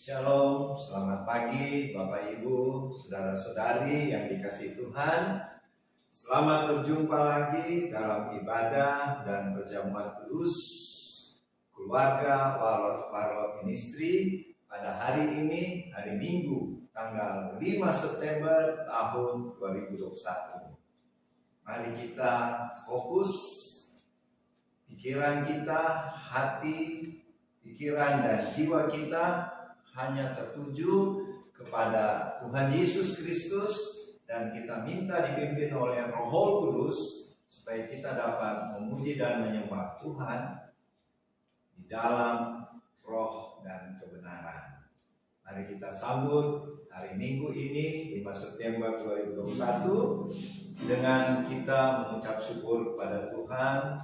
Shalom, selamat pagi Bapak Ibu, Saudara-saudari yang dikasihi Tuhan. Selamat berjumpa lagi dalam ibadah dan perjamuan kudus keluarga Warlot Ministry pada hari ini, hari Minggu, tanggal 5 September tahun 2021. Mari kita fokus pikiran kita, hati, pikiran dan jiwa kita hanya tertuju kepada Tuhan Yesus Kristus, dan kita minta dipimpin oleh Roh Kudus supaya kita dapat memuji dan menyembah Tuhan di dalam roh dan kebenaran. Mari kita sambut hari Minggu ini 5 September 2021 dengan kita mengucap syukur kepada Tuhan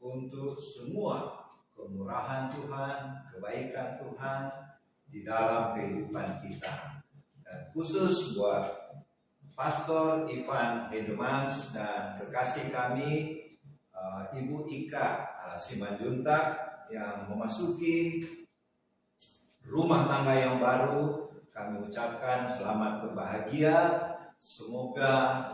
untuk semua kemurahan Tuhan, kebaikan Tuhan di dalam kehidupan kita, dan khusus buat Pastor Ivan Hedemans dan kekasih kami Ibu Ika Simanjuntak yang memasuki rumah tangga yang baru. Kami ucapkan selamat berbahagia, semoga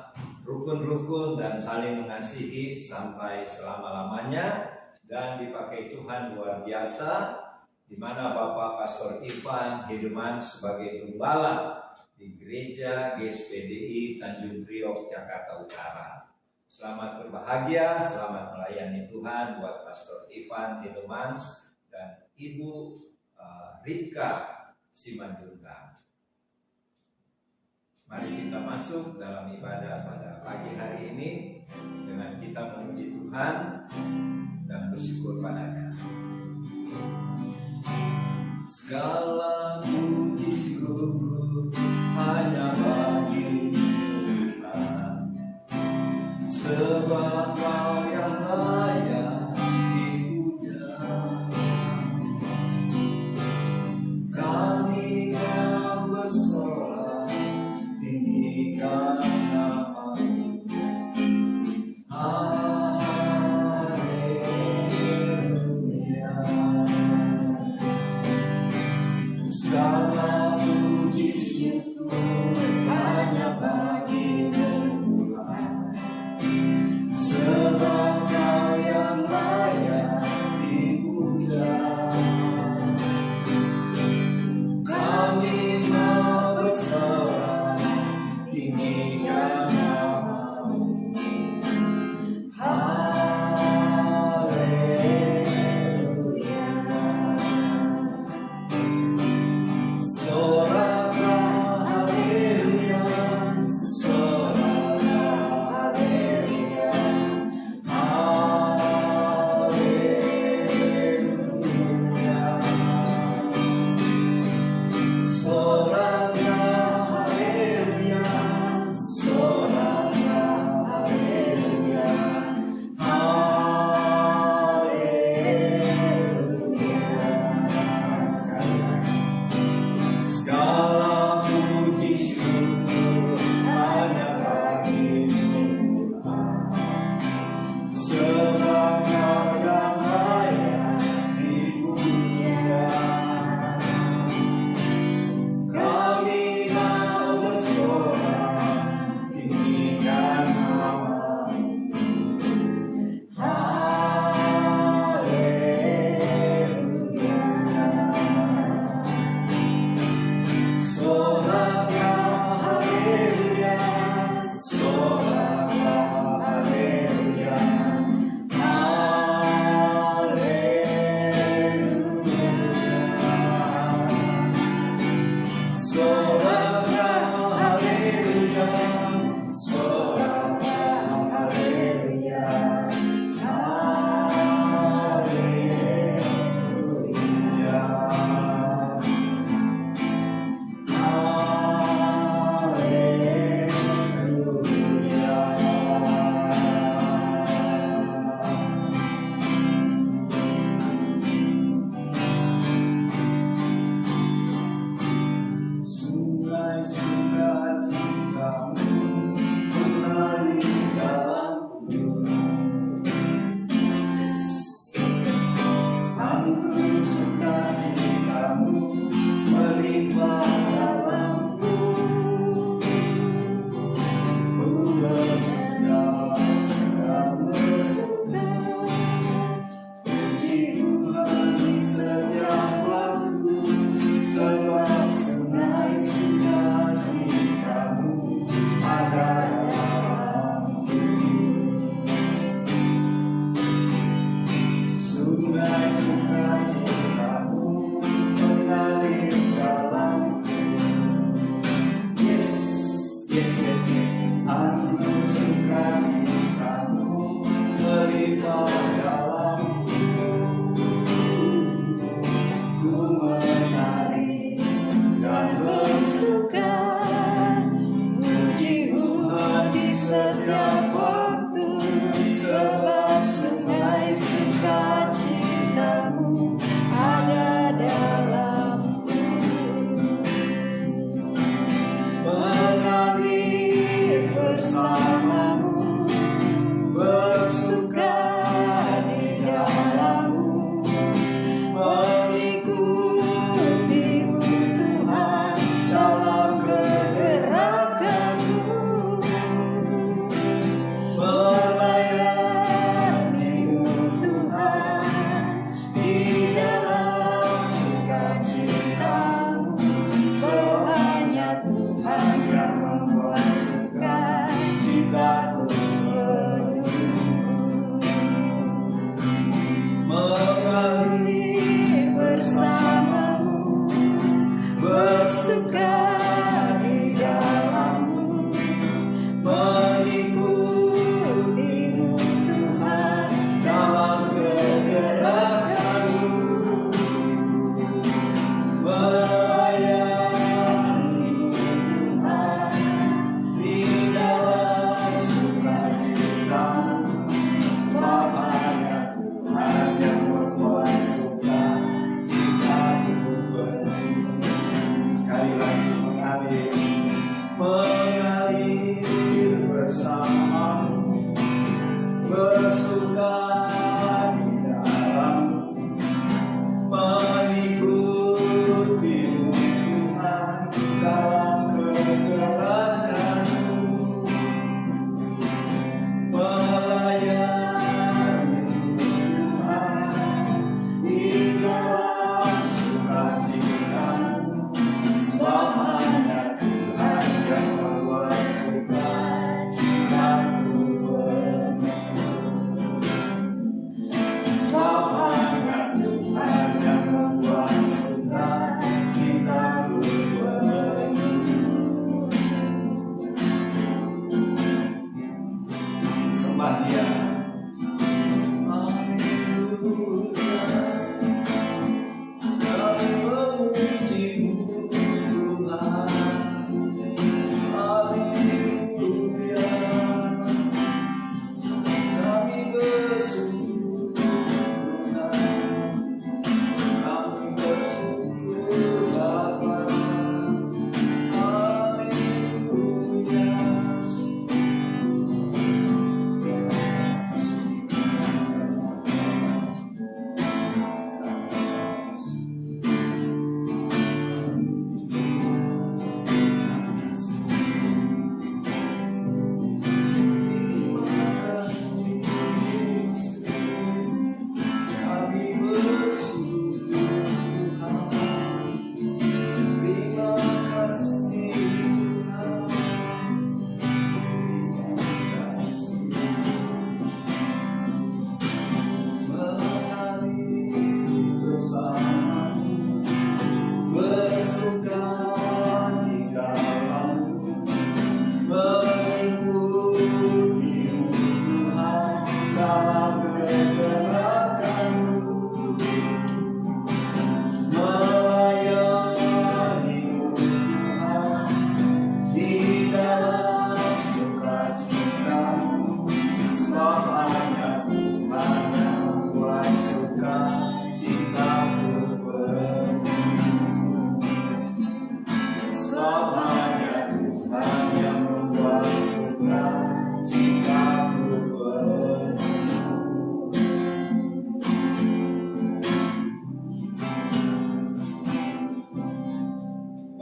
rukun-rukun dan saling mengasihi sampai selama-lamanya dan dipakai Tuhan luar biasa, di mana Bapak Pastor Ivan Hedemans sebagai gembala di Gereja GSPDI Tanjung Priok, Jakarta Utara. Selamat berbahagia, selamat melayani Tuhan buat Pastor Ivan Hedemans dan Ibu Rika Simanjuntak. Mari kita masuk dalam ibadah pada pagi hari ini dengan kita memuji Tuhan dan bersyukur padanya. Segala puji syukur hanya bagi Tuhan, sebab Kau yang layak dipuja. Kami yang bersorak tinggikan nama-Mu.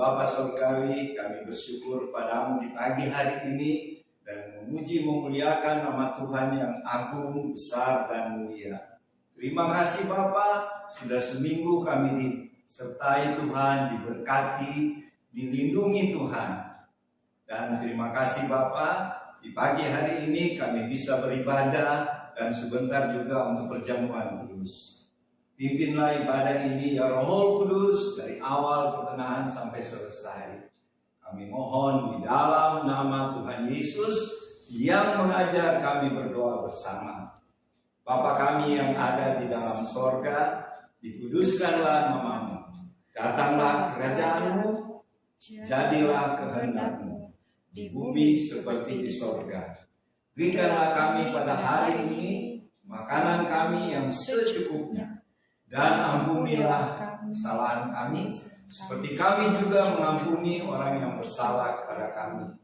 Bapa Surgawi, kami bersyukur padamu di pagi hari ini dan memuji memuliakan nama Tuhan yang agung, besar, dan mulia. Terima kasih Bapa, sudah seminggu kami disertai Tuhan, diberkati, dilindungi Tuhan. Dan terima kasih Bapa, di pagi hari ini kami bisa beribadah dan sebentar juga untuk perjamuan kudus. Pimpinlah ibadah ini ya Roh Kudus dari awal pertengahan sampai selesai. Kami mohon di dalam nama Tuhan Yesus yang mengajar kami berdoa bersama. Bapa kami yang ada di dalam sorga, dikuduskanlah namamu. Datanglah kerajaan-Mu, jadilah kehendak-Mu di bumi seperti di sorga. Berikanlah kami pada hari ini makanan kami yang secukupnya. Dan ampunilah kesalahan kami, seperti kami juga mengampuni orang yang bersalah kepada kami.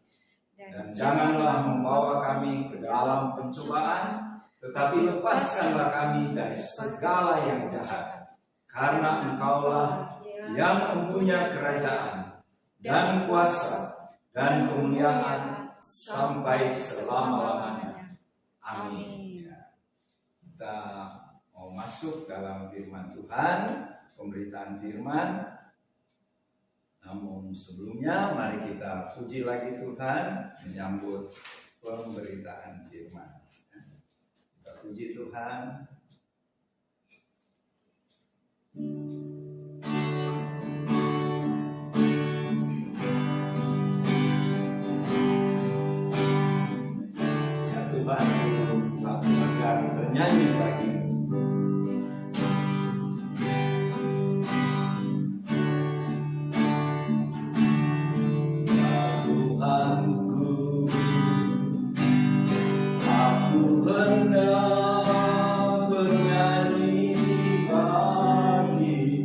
Dan janganlah membawa kami ke dalam pencobaan, tetapi lepaskanlah kami dari segala yang jahat. Karena Engkaulah yang mempunyai kerajaan, dan kuasa, dan kemuliaan, sampai selama-lamanya. Amin. Kita mau masuk dalam firman Tuhan, pemberitaan firman. Namun sebelumnya mari kita puji lagi Tuhan menyambut pemberitaan firman. Kita puji Tuhan. Ya Tuhan, aku akan bernyanyi bagi hendak bernyanyi bagi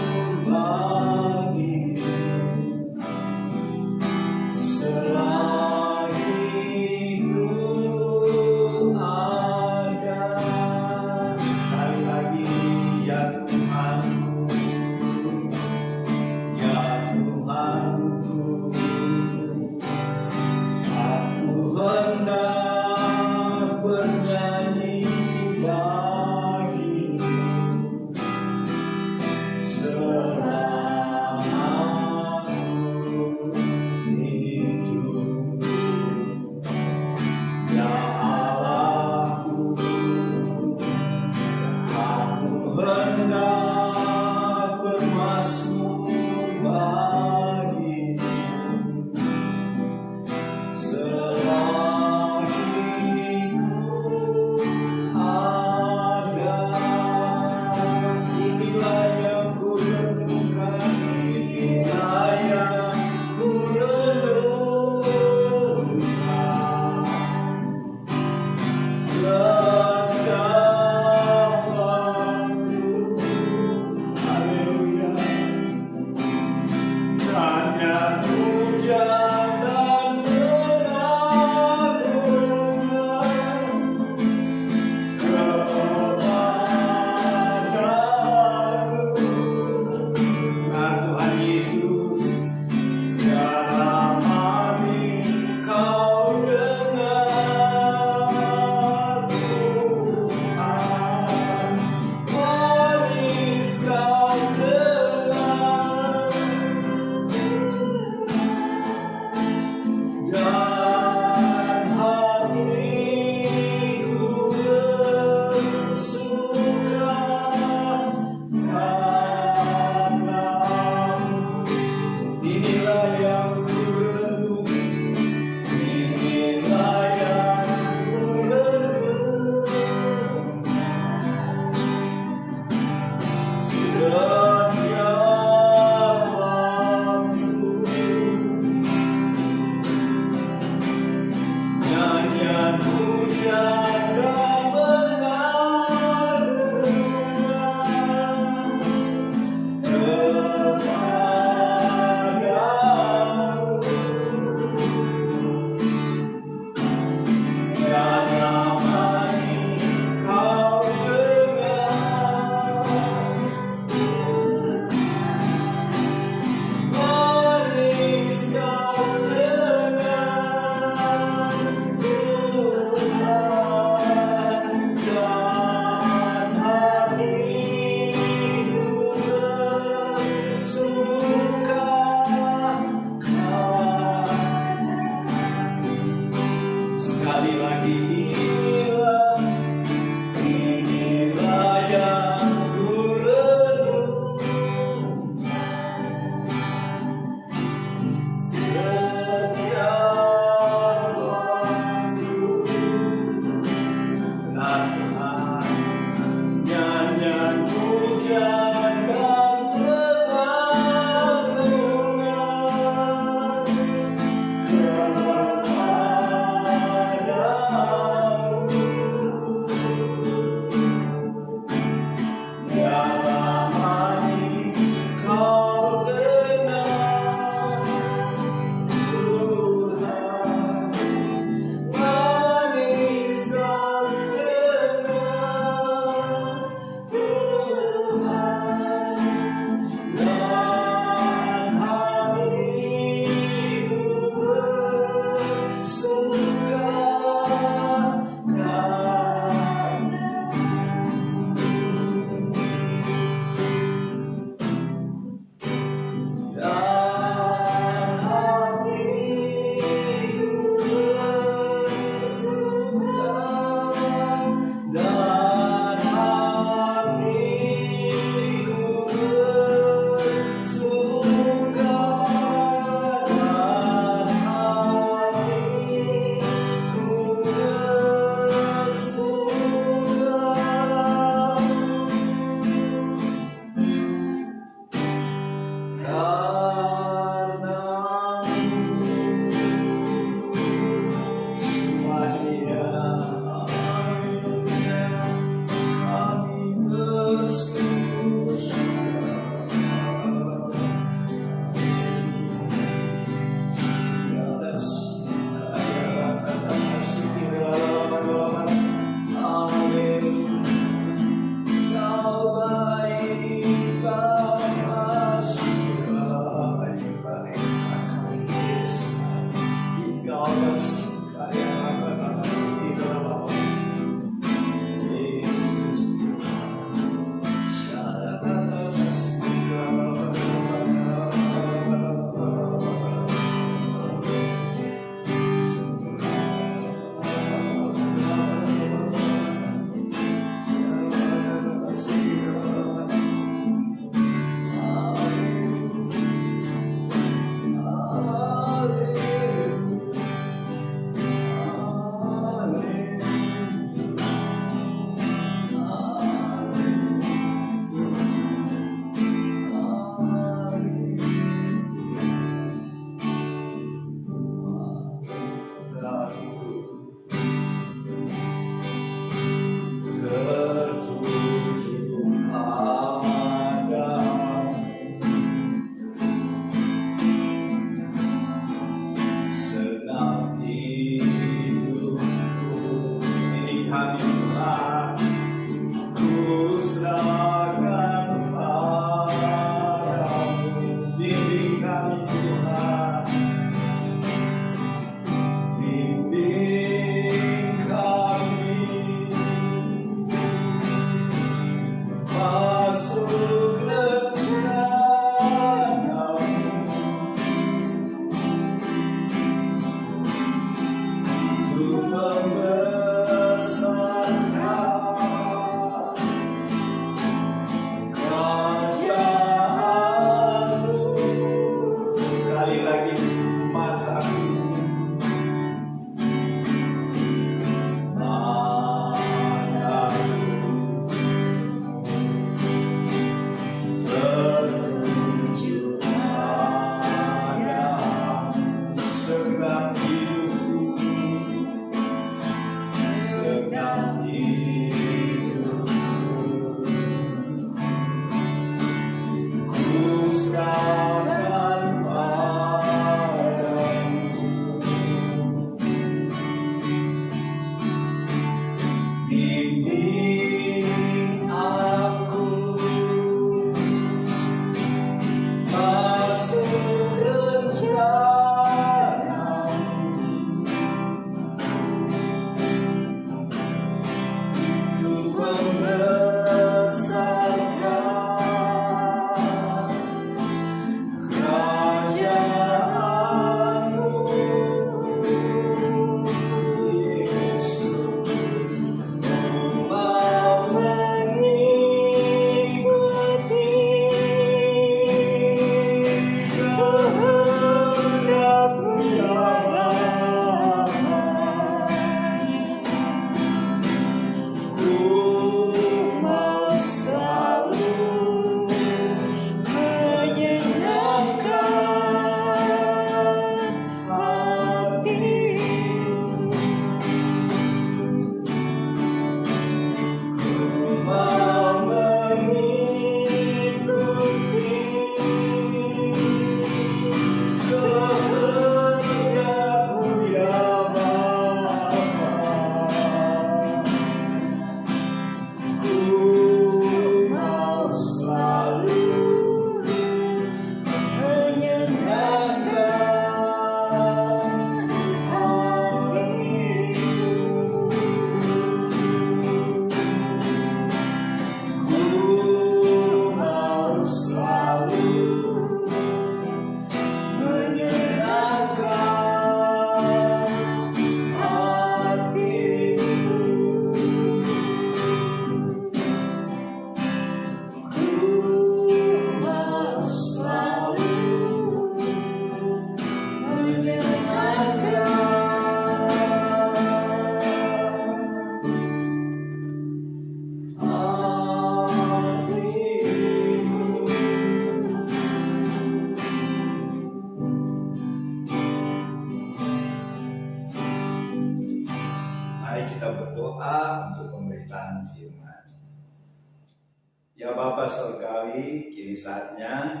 Ya Bapa Surgawi, kini saatnya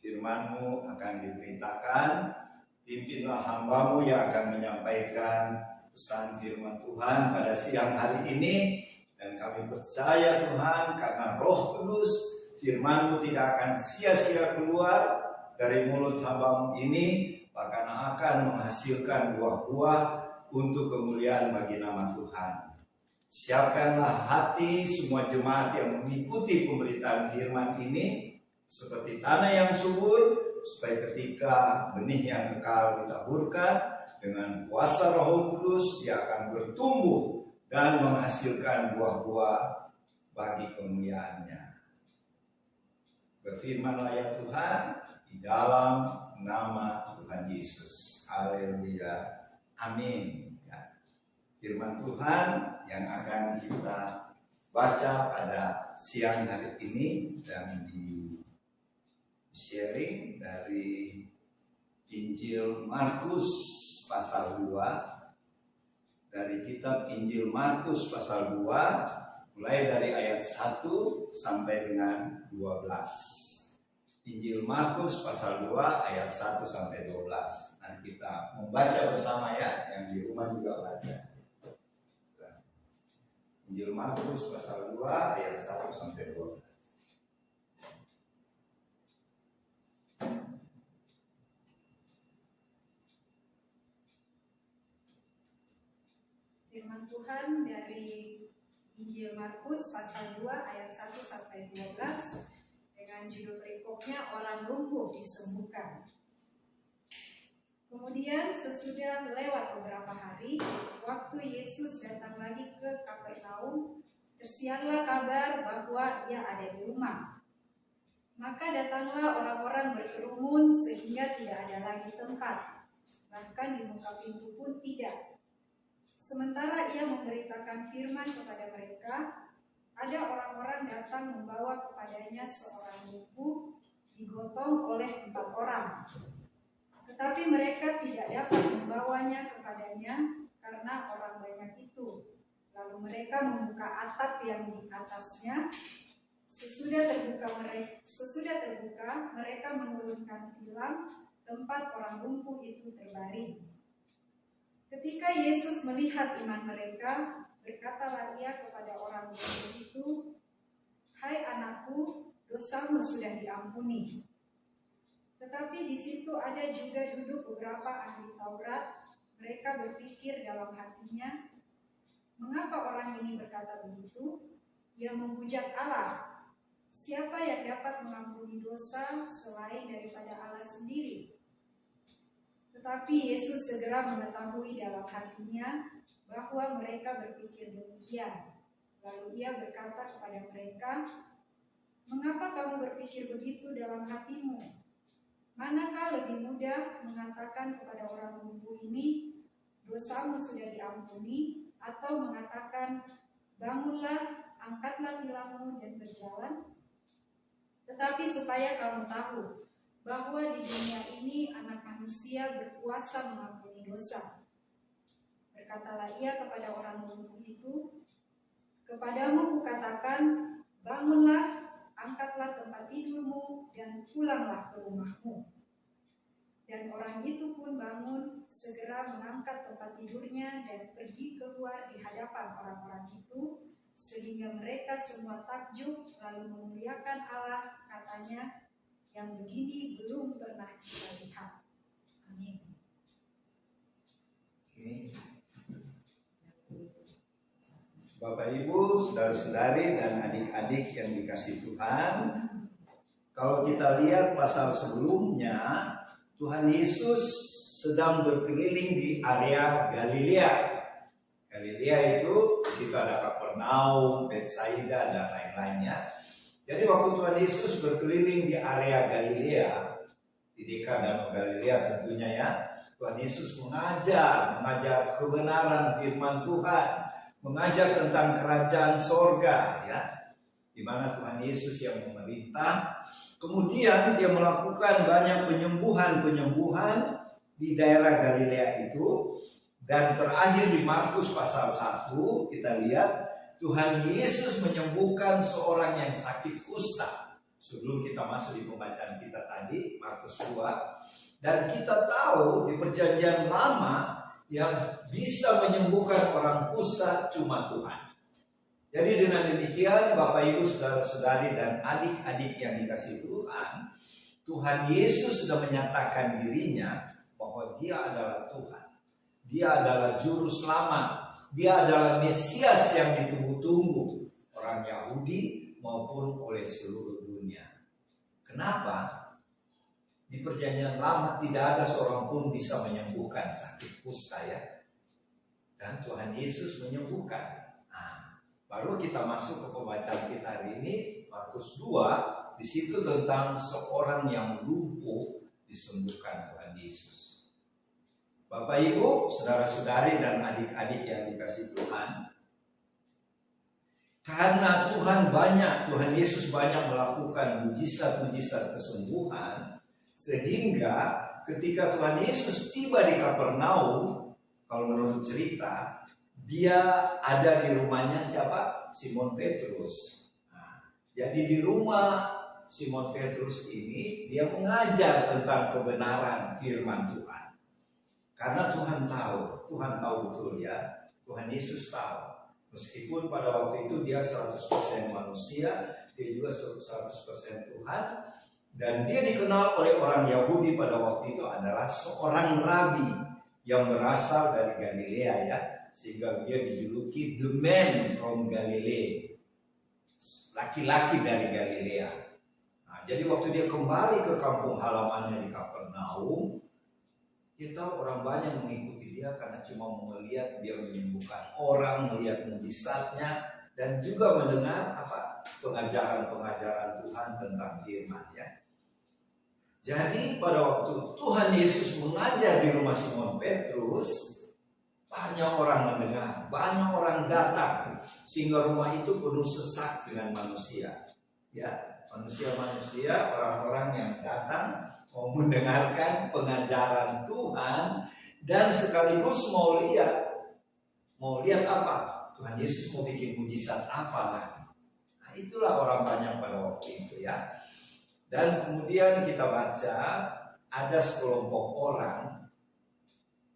firman-Mu akan diberitakan. Pimpinlah hamba-Mu yang akan menyampaikan pesan firman Tuhan pada siang hari ini. Dan kami percaya Tuhan, karena Roh Kudus, firman-Mu tidak akan sia-sia keluar dari mulut hamba-Mu ini, bahkan akan menghasilkan buah-buah untuk kemuliaan bagi nama Tuhan. Siapkanlah hati semua jemaat yang mengikuti pemberitaan firman ini seperti tanah yang subur, supaya ketika benih yang kekal ditaburkan dengan kuasa Roh Kudus, dia akan bertumbuh dan menghasilkan buah-buah bagi kemuliaan-Nya. Berfirmanlah ya Tuhan, di dalam nama Tuhan Yesus. Haleluya. Amin. Ya. Firman Tuhan yang akan kita baca pada siang hari ini dan di sharing dari Injil Markus pasal 2, dari kitab Injil Markus pasal 2, mulai dari ayat 1 sampai dengan 12. Injil Markus pasal 2 ayat 1 sampai 12. Nah, kita membaca bersama ya, yang di rumah juga baca. Injil Markus pasal 2 ayat 1 sampai 12. Firman Tuhan dari Injil Markus pasal 2 ayat 1 sampai 12 dengan judul perikopnya orang lumpuh disembuhkan. Kemudian sesudah lewat beberapa hari, waktu Yesus datang lagi ke Kapernaum, tersiarlah kabar bahwa ia ada di rumah. Maka datanglah orang-orang berkerumun sehingga tidak ada lagi tempat, bahkan di muka pintu pun tidak. Sementara ia memberitakan firman kepada mereka, ada orang-orang datang membawa kepadanya seorang lumpuh digotong oleh 4 orang. Tetapi mereka tidak dapat membawanya kepadanya karena orang banyak itu. Lalu mereka membuka atap yang di atasnya. Sesudah terbuka, mereka menurunkan tilam tempat orang lumpuh itu terbaring. Ketika Yesus melihat iman mereka, berkatalah ia kepada orang lumpuh itu, "Hai anakku, dosamu sudah diampuni." Tetapi di situ ada juga duduk beberapa ahli Taurat. Mereka berpikir dalam hatinya, "Mengapa orang ini berkata begitu? Ia memuja Allah. Siapa yang dapat mengampuni dosa selain daripada Allah sendiri?" Tetapi Yesus segera mengetahui dalam hatinya bahwa mereka berpikir demikian. Lalu ia berkata kepada mereka, "Mengapa kamu berpikir begitu dalam hatimu? Manakah lebih mudah mengatakan kepada orang lumpuh ini, 'Dosamu sudah diampuni,' atau mengatakan, 'Bangunlah, angkatlah tilammu dan berjalan'? Tetapi supaya kamu tahu bahwa di dunia ini Anak Manusia berkuasa mengampuni dosa." Berkatalah ia kepada orang lumpuh itu, "Kepadamu kukatakan, bangunlah, angkatlah tempat tidurmu, dan pulanglah ke rumahmu." Dan orang itu pun bangun, segera mengangkat tempat tidurnya dan pergi keluar di hadapan orang-orang itu, sehingga mereka semua takjub lalu memuliakan Allah, katanya, "Yang begini belum pernah kita lihat." Amin. Bapak Ibu, saudara-saudari dan adik-adik yang dikasihi Tuhan, kalau kita lihat pasal sebelumnya, Tuhan Yesus sedang berkeliling di area Galilea. Galilea itu di situ ada Kapernaum, Betsaida dan lain-lainnya. Jadi waktu Tuhan Yesus berkeliling di area Galilea, di dekat Danau Galilea tentunya ya, Tuhan Yesus mengajar kebenaran firman Tuhan, mengajar tentang kerajaan sorga ya, di mana Tuhan Yesus yang memerintah. Kemudian dia melakukan banyak penyembuhan di daerah Galilea itu. Dan terakhir di Markus pasal 1 kita lihat Tuhan Yesus menyembuhkan seorang yang sakit kusta. Sebelum kita masuk di pembacaan kita tadi, Markus 2. Dan kita tahu di perjanjian lama yang bisa menyembuhkan orang kusta cuma Tuhan. Jadi dengan demikian Bapak Ibu Saudara-saudari dan adik-adik yang dikasihi Tuhan, Tuhan Yesus sudah menyatakan dirinya bahwa Dia adalah Tuhan. Dia adalah juru selamat. Dia adalah Mesias yang ditunggu-tunggu orang Yahudi maupun oleh seluruh dunia. Kenapa? Di perjanjian lama tidak ada seorang pun bisa menyembuhkan sakit kusta ya. Dan Tuhan Yesus menyembuhkan. Nah, baru kita masuk ke pembacaan kita hari ini, Markus 2. Di situ tentang seorang yang lumpuh disembuhkan Tuhan Yesus. Bapak Ibu, saudara-saudari dan adik-adik yang dikasihi Tuhan, karena Tuhan Yesus banyak melakukan mujizat-mujizat kesembuhan, sehingga ketika Tuhan Yesus tiba di Kapernaum, kalau menurut cerita, dia ada di rumahnya siapa? Simon Petrus. Nah, jadi di rumah Simon Petrus ini dia mengajar tentang kebenaran firman Tuhan. Karena Tuhan tahu betul ya, Tuhan Yesus tahu. Meskipun pada waktu itu dia 100% manusia, dia juga 100% Tuhan. Dan dia dikenal oleh orang Yahudi pada waktu itu adalah seorang rabi yang berasal dari Galilea ya. Sehingga dia dijuluki the man from Galilee. Laki-laki dari Galilea. Nah, jadi waktu dia kembali ke kampung halamannya di Kapernaum, kita orang banyak mengikuti dia karena cuma melihat dia menyembuhkan orang, melihat mujizatnya, dan juga mendengar pengajaran-pengajaran Tuhan tentang firman ya. Jadi pada waktu Tuhan Yesus mengajar di rumah Simon Petrus, banyak orang mendengar, banyak orang datang, sehingga rumah itu penuh sesak dengan manusia. Ya, manusia-manusia, orang-orang yang datang mau mendengarkan pengajaran Tuhan dan sekaligus mau lihat apa? Tuhan Yesus mau bikin mujizat apa lagi? Nah, itulah orang banyak pada waktu itu ya. Dan kemudian kita baca ada sekelompok orang,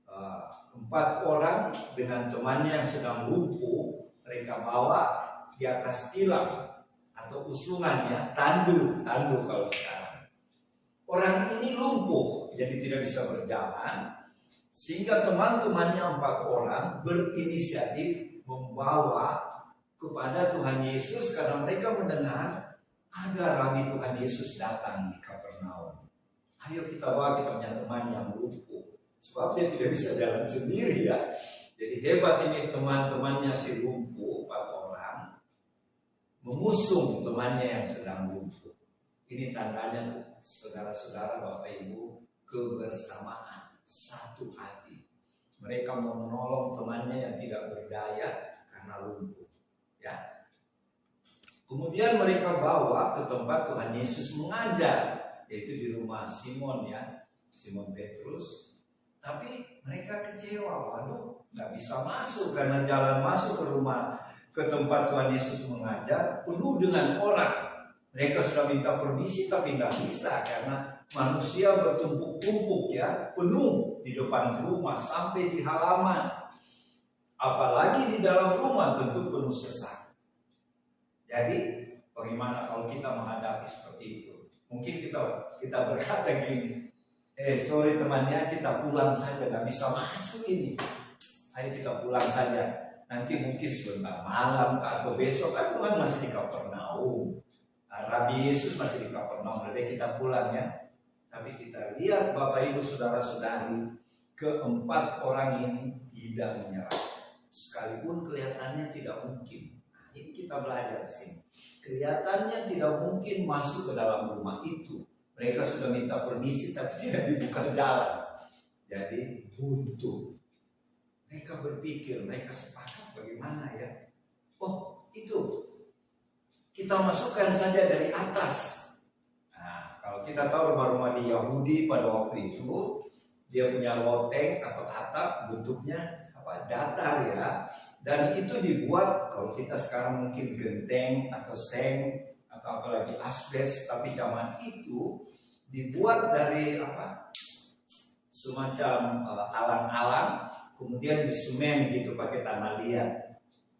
4 orang dengan temannya yang sedang lumpuh, mereka bawa di atas tilam atau usungannya tandu kalau sekarang. Orang ini lumpuh, jadi tidak bisa berjalan, sehingga teman-temannya 4 orang berinisiatif membawa kepada Tuhan Yesus karena mereka mendengar ada rabi Tuhan Yesus datang di Kapernaum. Ayo kita bawa, kita punya teman yang lumpuh, sebab dia tidak bisa jalan sendiri ya. Jadi hebat ini teman-temannya si lumpuh, 4 orang mengusung temannya yang sedang lumpuh. Ini tandanya saudara-saudara, Bapak Ibu, kebersamaan, satu hati. Mereka mau menolong temannya yang tidak berdaya karena lumpuh. Ya. Kemudian mereka bawa ke tempat Tuhan Yesus mengajar, yaitu di rumah Simon ya, Simon Petrus. Tapi mereka kecewa, waduh, nggak bisa masuk karena jalan masuk ke tempat Tuhan Yesus mengajar penuh dengan orang. Mereka sudah minta permisi tapi tidak bisa karena manusia bertumpuk-tumpuk ya, penuh di depan rumah sampai di halaman. Apalagi di dalam rumah tentu penuh sesak. Jadi bagaimana kalau kita menghadapi seperti itu? Mungkin kita berkata gini, sorry temannya, kita pulang saja, nggak bisa masuk ini. Ayo kita pulang saja. Nanti mungkin sebentar malam atau besok kan Tuhan masih di Kapernaum. Rabi Yesus masih di Kapernaum, jadi kita pulang ya. Tapi kita lihat Bapak Ibu Saudara-saudari, 4 orang ini tidak menyerah. Sekalipun kelihatannya tidak mungkin. Nah, ini kita belajar di sini. Kelihatannya tidak mungkin masuk ke dalam rumah itu. Mereka sudah minta permisi tapi tidak dibuka jalan. Jadi buntu. Mereka berpikir, mereka sepakat bagaimana ya. Oh itu, kita masukkan saja dari atas. Nah, kalau kita tahu rumah-rumah di Yahudi pada waktu itu, dia punya loteng atau atap bentuknya datar ya. Dan itu dibuat, kalau kita sekarang mungkin genteng atau seng atau apalagi asbes, tapi zaman itu dibuat dari apa? Semacam alang-alang, kemudian disemen gitu pakai tanah liat.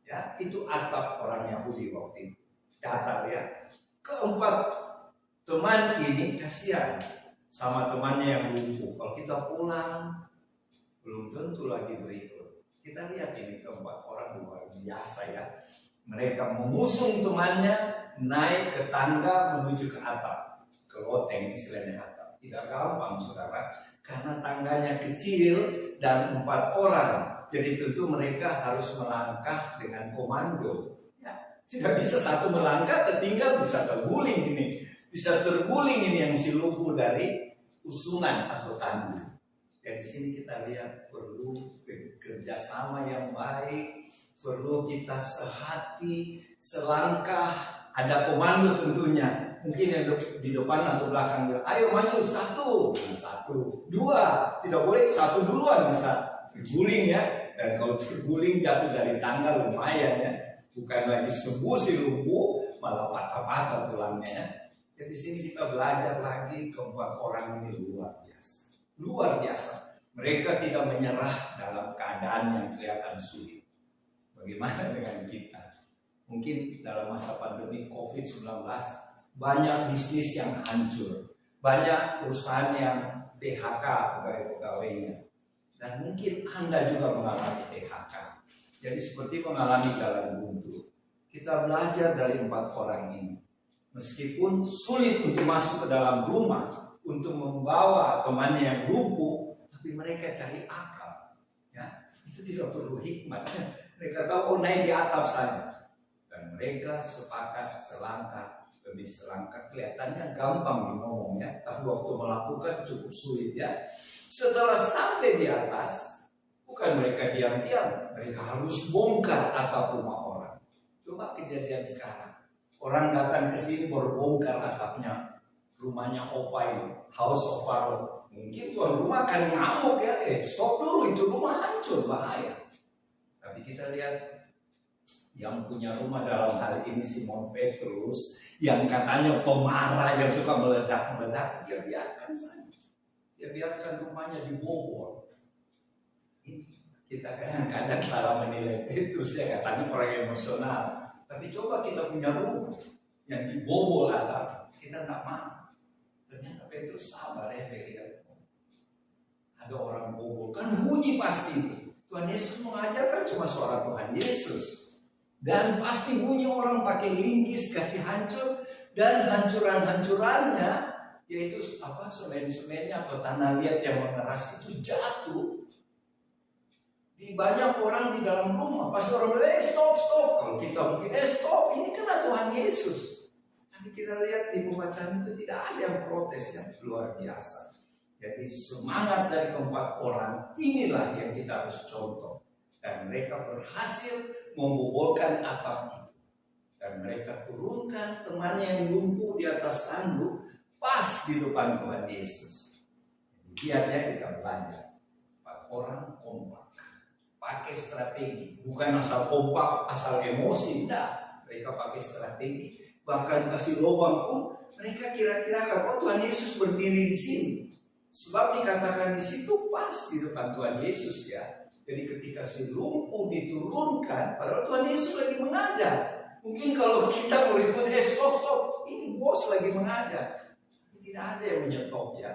Ya, itu atap orang Yahudi waktu itu. Datar ya. Keempat teman ini kasihan sama temannya yang lumpuh. Kalau kita pulang belum tentu lagi berikut. Kita lihat ini keempat orang luar biasa ya. Mereka mengusung temannya naik ke tangga menuju ke atap, ke loteng istilahnya atap. Tidak gampang saudara, karena tangganya kecil dan 4 orang. Jadi tentu mereka harus melangkah dengan komando. Ya, tidak bisa satu melangkah tertinggal, bisa terguling ini. Bisa terguling ini yang si lumpuh dari usungan atau tandu. Di sini kita lihat perlu kerjasama yang baik, perlu kita sehati, selangkah, ada komando tentunya. Mungkin yang di depan atau belakang bilang, ayo maju 1, 2, tidak boleh 1 duluan, bisa terguling ya. Dan kalau terguling jatuh dari tangga lumayan ya, bukan lagi sembuh si lumpuh, malah patah-patah tulangnya. Jadi sini kita belajar lagi keempat orang ini luar biasa. Mereka tidak menyerah dalam keadaan yang kelihatan sulit. Bagaimana dengan kita? Mungkin dalam masa pandemi COVID-19 banyak bisnis yang hancur, banyak perusahaan yang PHK pegawai-pegawainya, dan mungkin Anda juga mengalami PHK. Jadi seperti mengalami jalan buntu. Kita belajar dari 4 orang ini. Meskipun sulit untuk masuk ke dalam rumah, untuk membawa temannya yang lumpuh, tapi mereka cari akal. Ya, itu tidak perlu hikmat. Mereka tahu naik di atap saja. Dan mereka sepakat selangkah demi selangkah. Kelihatannya gampang ngomong ya, tapi waktu melakukan cukup sulit ya. Setelah sampai di atas, bukan mereka diam-diam, mereka harus bongkar atap rumah orang. Coba kejadian sekarang. Orang datang ke sini baru bongkar atapnya rumahnya Opa ini, House of Pharaoh. Mungkin tuan rumah akan ngamuk ya, stop dulu, itu rumah hancur, bahaya. Tapi kita lihat yang punya rumah dalam hal ini Simon Petrus, yang katanya pemarah yang suka meledak-meledak, dia biarkan saja. Dia biarkan rumahnya dibobol. Kita kadang-kadang salah menilai Petrus ya, katanya orang emosional. Tapi coba kita punya rumah yang dibobol atap, kita nggak mau. Ternyata Petrus sabar ya, dia lihat ada orang bobol, kan bunyi pasti. Tuhan Yesus mengajarkan cuma suara Tuhan Yesus, dan pasti bunyi orang pakai linggis kasih hancur, dan hancurannya yaitu apa, semen-semennya atau tanah liat yang mengeras itu jatuh di banyak orang di dalam rumah. Pas orang bilang stop, kalau kita mungkin stop, ini kena Tuhan Yesus. Tapi kita lihat di pembacaan itu tidak ada yang protes, yang luar biasa. Jadi semangat dari keempat orang inilah yang kita harus contoh. Dan mereka berhasil membobolkan atap itu. Dan mereka turunkan temannya yang lumpuh di atas tanduk pas di depan Tuhan Yesus. Lihat ya, kita belajar. 4 orang kompak, pakai strategi, bukan asal kompak, asal emosi, enggak. Mereka pakai strategi, bahkan kasih lubang pun. Mereka kira-kira kalau Tuhan Yesus berdiri di sini. Sebab dikatakan di situ pas di depan Tuhan Yesus ya. Jadi ketika si lumpuh diturunkan, padahal Tuhan Yesus lagi mengajar. Mungkin kalau kita berikut stop, ini bos lagi mengajar. Tidak ada yang menyetop ya.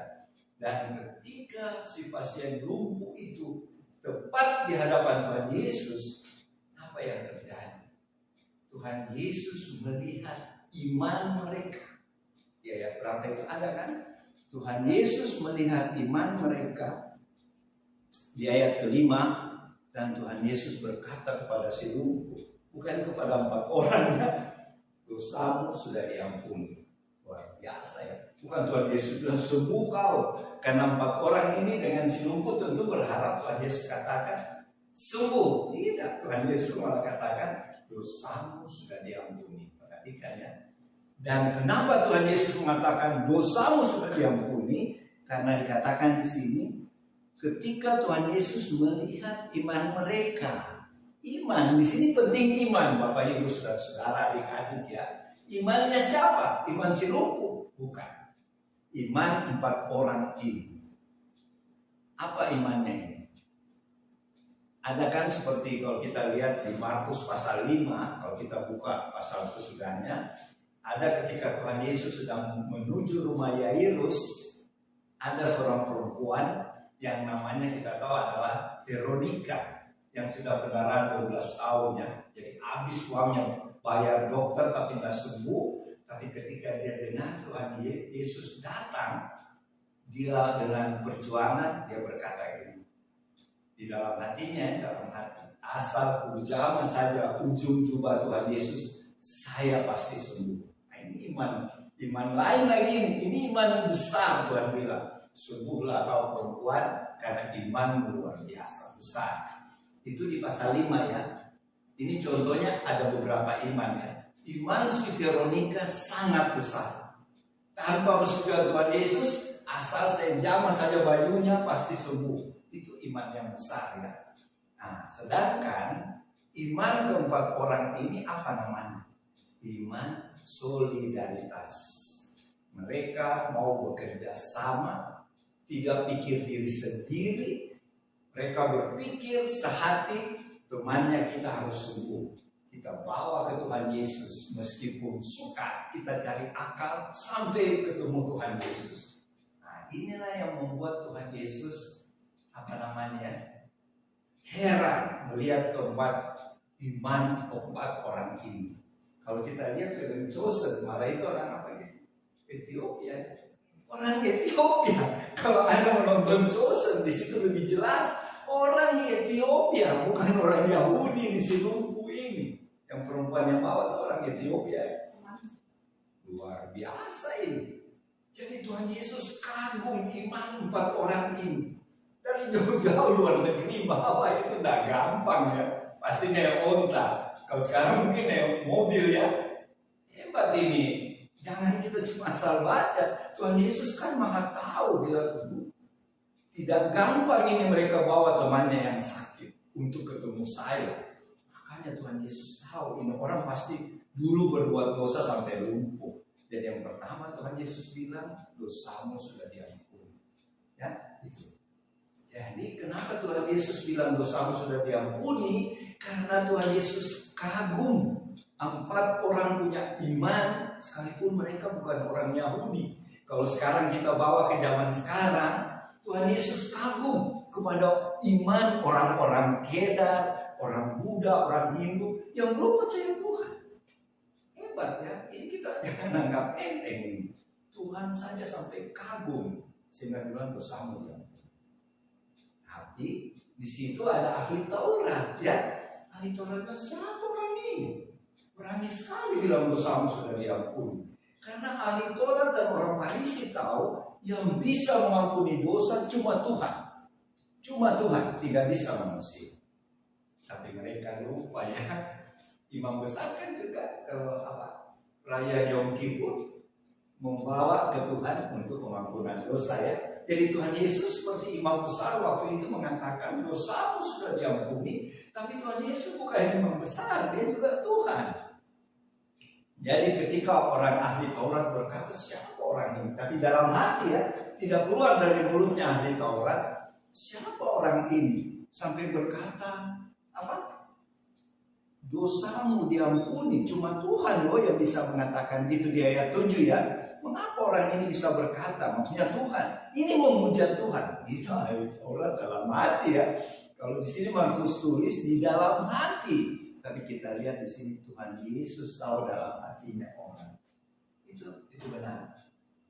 Dan ketika si pasien lumpuh itu tepat di hadapan Tuhan Yesus, apa yang terjadi? Tuhan Yesus melihat iman mereka. Ya, berapa itu ada kan? Tuhan Yesus melihat iman mereka di ayat ke-5, dan Tuhan Yesus berkata kepada si lumpuh, bukan kepada 4 orang ya, dosamu sudah diampuni. Luar biasa ya. Bukan Tuhan Yesus sudah sembuh kau, karena 4 orang ini dengan si lumpuh tentu berharap Tuhan Yesus katakan sembuh. Tidak, Tuhan Yesus malah katakan dosamu sudah diampuni. Perhatikan ya. Dan kenapa Tuhan Yesus mengatakan dosamu sudah diampuni? Karena dikatakan di sini, ketika Tuhan Yesus melihat iman mereka, Iman di sini penting, iman Bapak Ibu Saudara adik-adik ya. Imannya siapa? Iman si lumpuh? Bukan. Iman 4 orang ini. Apa imannya ini? Ada kan seperti kalau kita lihat di Markus pasal 5, kalau kita buka pasal sesudahnya, ada ketika Tuhan Yesus sedang menuju rumah Yairus, ada seorang perempuan yang namanya kita tahu adalah Veronika, yang sudah pendarahan 12 tahun ya. Jadi habis uangnya bayar dokter tapi nggak sembuh. Tapi ketika dia dengar Tuhan Yesus datang, dia dengan perjuangan dia berkata gini, di dalam hatinya, dalam hati, asal ku jamah saja ujung jubah Tuhan Yesus, saya pasti sembuh. Nah, ini iman lain lagi ini iman besar. Tuhan bilang, sembuhlah kau perempuan karena imanmu luar biasa besar. Itu di pasal 5 ya. Ini contohnya ada beberapa iman ya. Iman si Veronika sangat besar. Tanpa bersedia Tuhan Yesus, asal saya jamah saja bajunya pasti sembuh. Itu iman yang besar ya. Nah, sedangkan iman keempat orang ini apa namanya? Iman solidaritas. Mereka mau bekerja sama, tidak pikir diri sendiri. Mereka berpikir sehati, temannya kita harus sembuh. Kita bawa ke Tuhan Yesus, meskipun suka kita cari akal sampai ketemu Tuhan Yesus. Nah, inilah yang membuat Tuhan Yesus heran melihat keempat iman keempat orang ini. Kalau kita lihat film Chosen, malah itu orang apa gitu? Ethiopia. Orang Ethiopia. Kalau Anda menonton Chosen, di situ lebih jelas orang Ethiopia, bukan orang Yahudi di si lumpuh ini. Yang perempuan yang bawa itu orang Ethiopia. Luar biasa ini. Jadi Tuhan Yesus kagum iman 4 orang ini. Dari jauh-jauh luar negeri bawa itu udah gampang ya. Pasti naik onta. Kalau sekarang mungkin naik mobil ya. Hebat ini. Jangan kita cuma asal baca. Tuhan Yesus kan maha tahu bila tidak gampang ini mereka bawa temannya yang sakit untuk ketemu saya. Makanya Tuhan Yesus tahu ini orang pasti dulu berbuat dosa sampai lumpuh. Jadi yang pertama Tuhan Yesus bilang, dosamu sudah diampuni. Ya, itu. Jadi kenapa Tuhan Yesus bilang dosamu sudah diampuni? Karena Tuhan Yesus kagum 4 orang punya iman, sekalipun mereka bukan orang Yahudi. Kalau sekarang kita bawa ke zaman sekarang, Tuhan Yesus kagum kepada iman orang-orang Kedar, orang Buddha, orang Hindu yang belum percaya Tuhan. Hebat ya, ini kita jangan anggap enteng ini. Tuhan saja sampai kagum sehingga bilang dosamu diampuni. Tapi di situ ada ahli Taurat ya. Ahli Tauratnya siapa orang ini? Berani sekali bilang dosamu sudah diampuni. Karena ahli Taurat dan orang Farisi tahu yang bisa mengampuni dosa cuma Tuhan. Cuma Tuhan, tidak bisa manusia. Tapi mereka lupa ya. Imam besar kan juga kalau Raya Yom Kippur membawa ke Tuhan untuk pengampunan dosa ya. Jadi Tuhan Yesus seperti imam besar waktu itu mengatakan dosamu sudah diampuni. Tapi Tuhan Yesus bukan imam besar, dia juga Tuhan. Jadi ketika orang ahli Taurat berkata siapa orang ini, tapi dalam hati ya, tidak keluar dari mulutnya ahli Taurat, siapa orang ini sampai berkata dosamu diampuni, cuma Tuhan loh yang bisa mengatakan itu di ayat 7 ya. Mengapa orang ini bisa berkata, maksudnya Tuhan, ini menghujat Tuhan. Itu ahli Taurat dalam hati ya. Kalau di sini Markus tulis di dalam hati. Tapi kita lihat di sini Tuhan Yesus tahu dalam hatinya orang. Itu benar.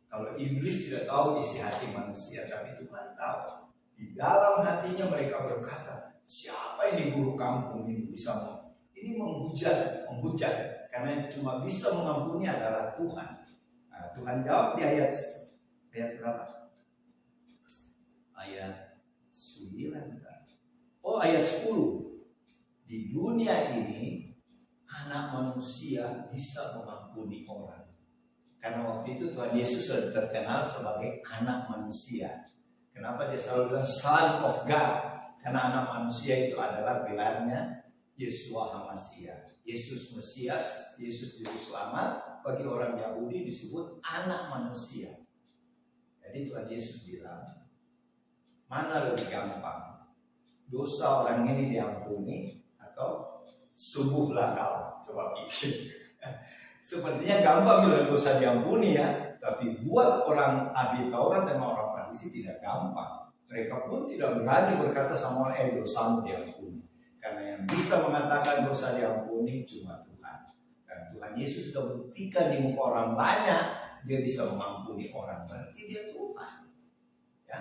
Kalau iblis tidak tahu isi hati manusia, tapi Tuhan tahu. Di dalam hatinya mereka berkata, siapa ini guru kampung ini bisa ini menghujat. Karena yang cuma bisa mengampuni adalah Tuhan. Nah, Tuhan jawab di ayat berapa? Ayat 9. Oh, ayat 10. Di dunia ini anak manusia bisa mengampuni orang. Karena waktu itu Tuhan Yesus sudah terkenal sebagai anak manusia. Kenapa dia selalu bilang Son of God? Karena anak manusia itu adalah gelarnya Yeshua HaMashiach. Yesus Mesias, Yesus Juru Selamat, bagi orang Yahudi disebut anak manusia. Jadi Tuhan Yesus bilang, mana lebih gampang? Dosa orang ini diampuni atau sembuhlah kau? Coba pikir. Sepertinya gampang bila dosa diampuni ya, tapi buat orang ahli Taurat dan orang Farisi tidak gampang. Mereka pun tidak berani berkata sama orang, dosamu diampuni. Karena yang bisa mengatakan dosa diampuni cuma Tuhan. Dan Tuhan Yesus sudah buktikan di muka orang banyak, dia bisa mengampuni orang. Berarti dia Tuhan. Ya.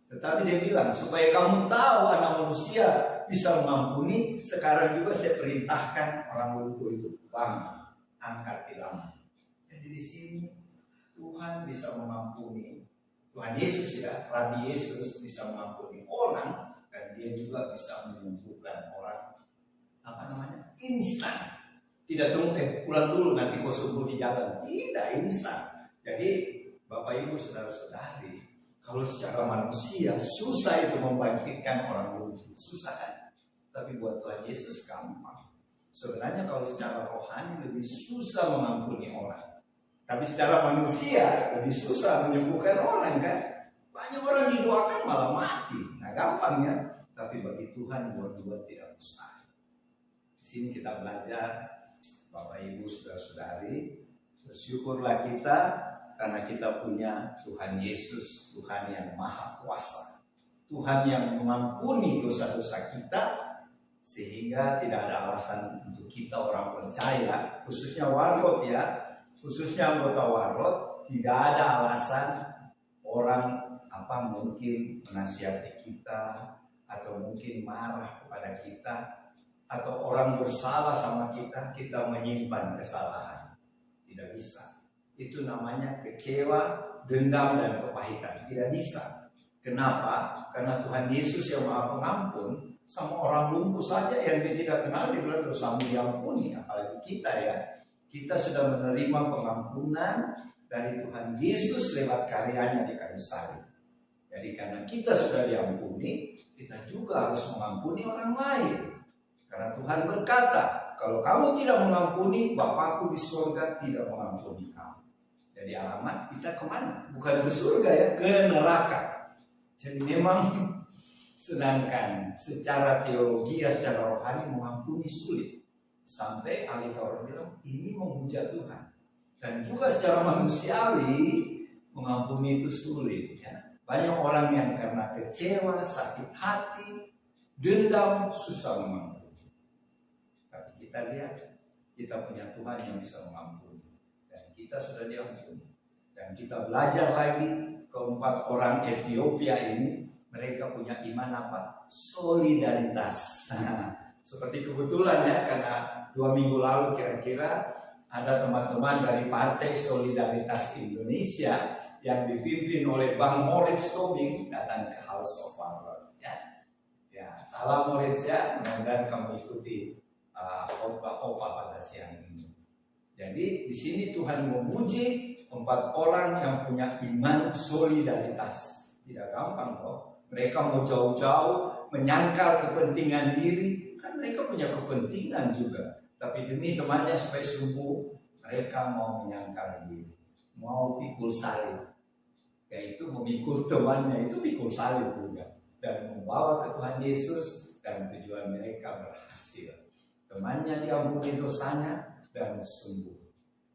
Tetapi dia bilang, supaya kamu tahu anak manusia bisa mengampuni, sekarang juga saya perintahkan orang lumpuh itu, bangun, angkat tilammu. Jadi di sini Tuhan bisa mengampuni. Tuhan Yesus ya, Rabi Yesus bisa mengampuni orang, dan dia juga bisa menyembuhkan orang, instan. Tidak tunggu, pulang dulu nanti kau sembuh di jalan. Tidak instan. Jadi Bapak Ibu saudara-saudari, kalau secara manusia susah itu membangkitkan orang lumpuh, susah kan? Tapi buat Tuhan Yesus gampang. Sebenarnya kalau secara rohani lebih susah mengampuni orang, tapi secara manusia lebih susah menyembuhkan orang kan? Banyak orang didoakan malah mati. Nah gampang ya. Tapi bagi Tuhan buat tidak mustahil. Di sini kita belajar, Bapak Ibu saudara-saudari, bersyukurlah kita karena kita punya Tuhan Yesus, Tuhan yang Maha Kuasa, Tuhan yang mengampuni dosa-dosa kita, sehingga tidak ada alasan untuk kita orang percaya, khususnya warot ya, khususnya anggota warot, tidak ada alasan orang mungkin menasihati kita, atau mungkin marah kepada kita, atau orang bersalah sama kita, kita menyimpan kesalahan. Tidak bisa. Itu namanya kecewa, dendam, dan kepahitan. Tidak bisa. Kenapa? Karena Tuhan Yesus yang Maha Pengampun, sama orang lumpuh saja yang dia tidak kenal, dia bilang dosamu diampuni. Apalagi kita ya. Kita sudah menerima pengampunan dari Tuhan Yesus lewat karyanya di kayu salib. Jadi karena kita sudah diampuni, kita juga harus mengampuni orang lain. Karena Tuhan berkata, kalau kamu tidak mengampuni, Bapakku di surga tidak mengampuni kamu. Jadi alamat kita kemana? Bukan ke surga ya, ke neraka. Jadi memang sedangkan secara teologi, secara rohani mengampuni sulit. Sampai ahli Taurat bilang, ini memuja Tuhan. Dan juga secara manusiawi, mengampuni itu sulit ya. Banyak orang yang karena kecewa, sakit hati, dendam, susah mengampuni. Tapi kita lihat, kita punya Tuhan yang bisa mengampuni. Dan kita sudah diampuni. Dan kita belajar lagi, keempat orang Ethiopia ini, mereka punya iman apa? Solidaritas. Seperti kebetulan ya, karena 2 minggu lalu kira-kira ada teman-teman dari Partai Solidaritas Indonesia yang dipimpin oleh Bang Moritz Tobing datang ke House of Parliament ya, salam Moritz ya, mudah-mudahan kamu ikuti khotbah pada siang ini. Jadi di sini Tuhan memuji 4 orang yang punya iman solidaritas. Tidak gampang kok. Mereka mau jauh-jauh menyangkal kepentingan diri, kan mereka punya kepentingan juga. Tapi demi temannya supaya sembuh, mereka mau menyangkal diri, mau pikul salib. Yaitu memikul temannya itu pikul salib juga, dan membawa ke Tuhan Yesus, dan tujuan mereka berhasil. Temannya diampuni dosanya dan sembuh.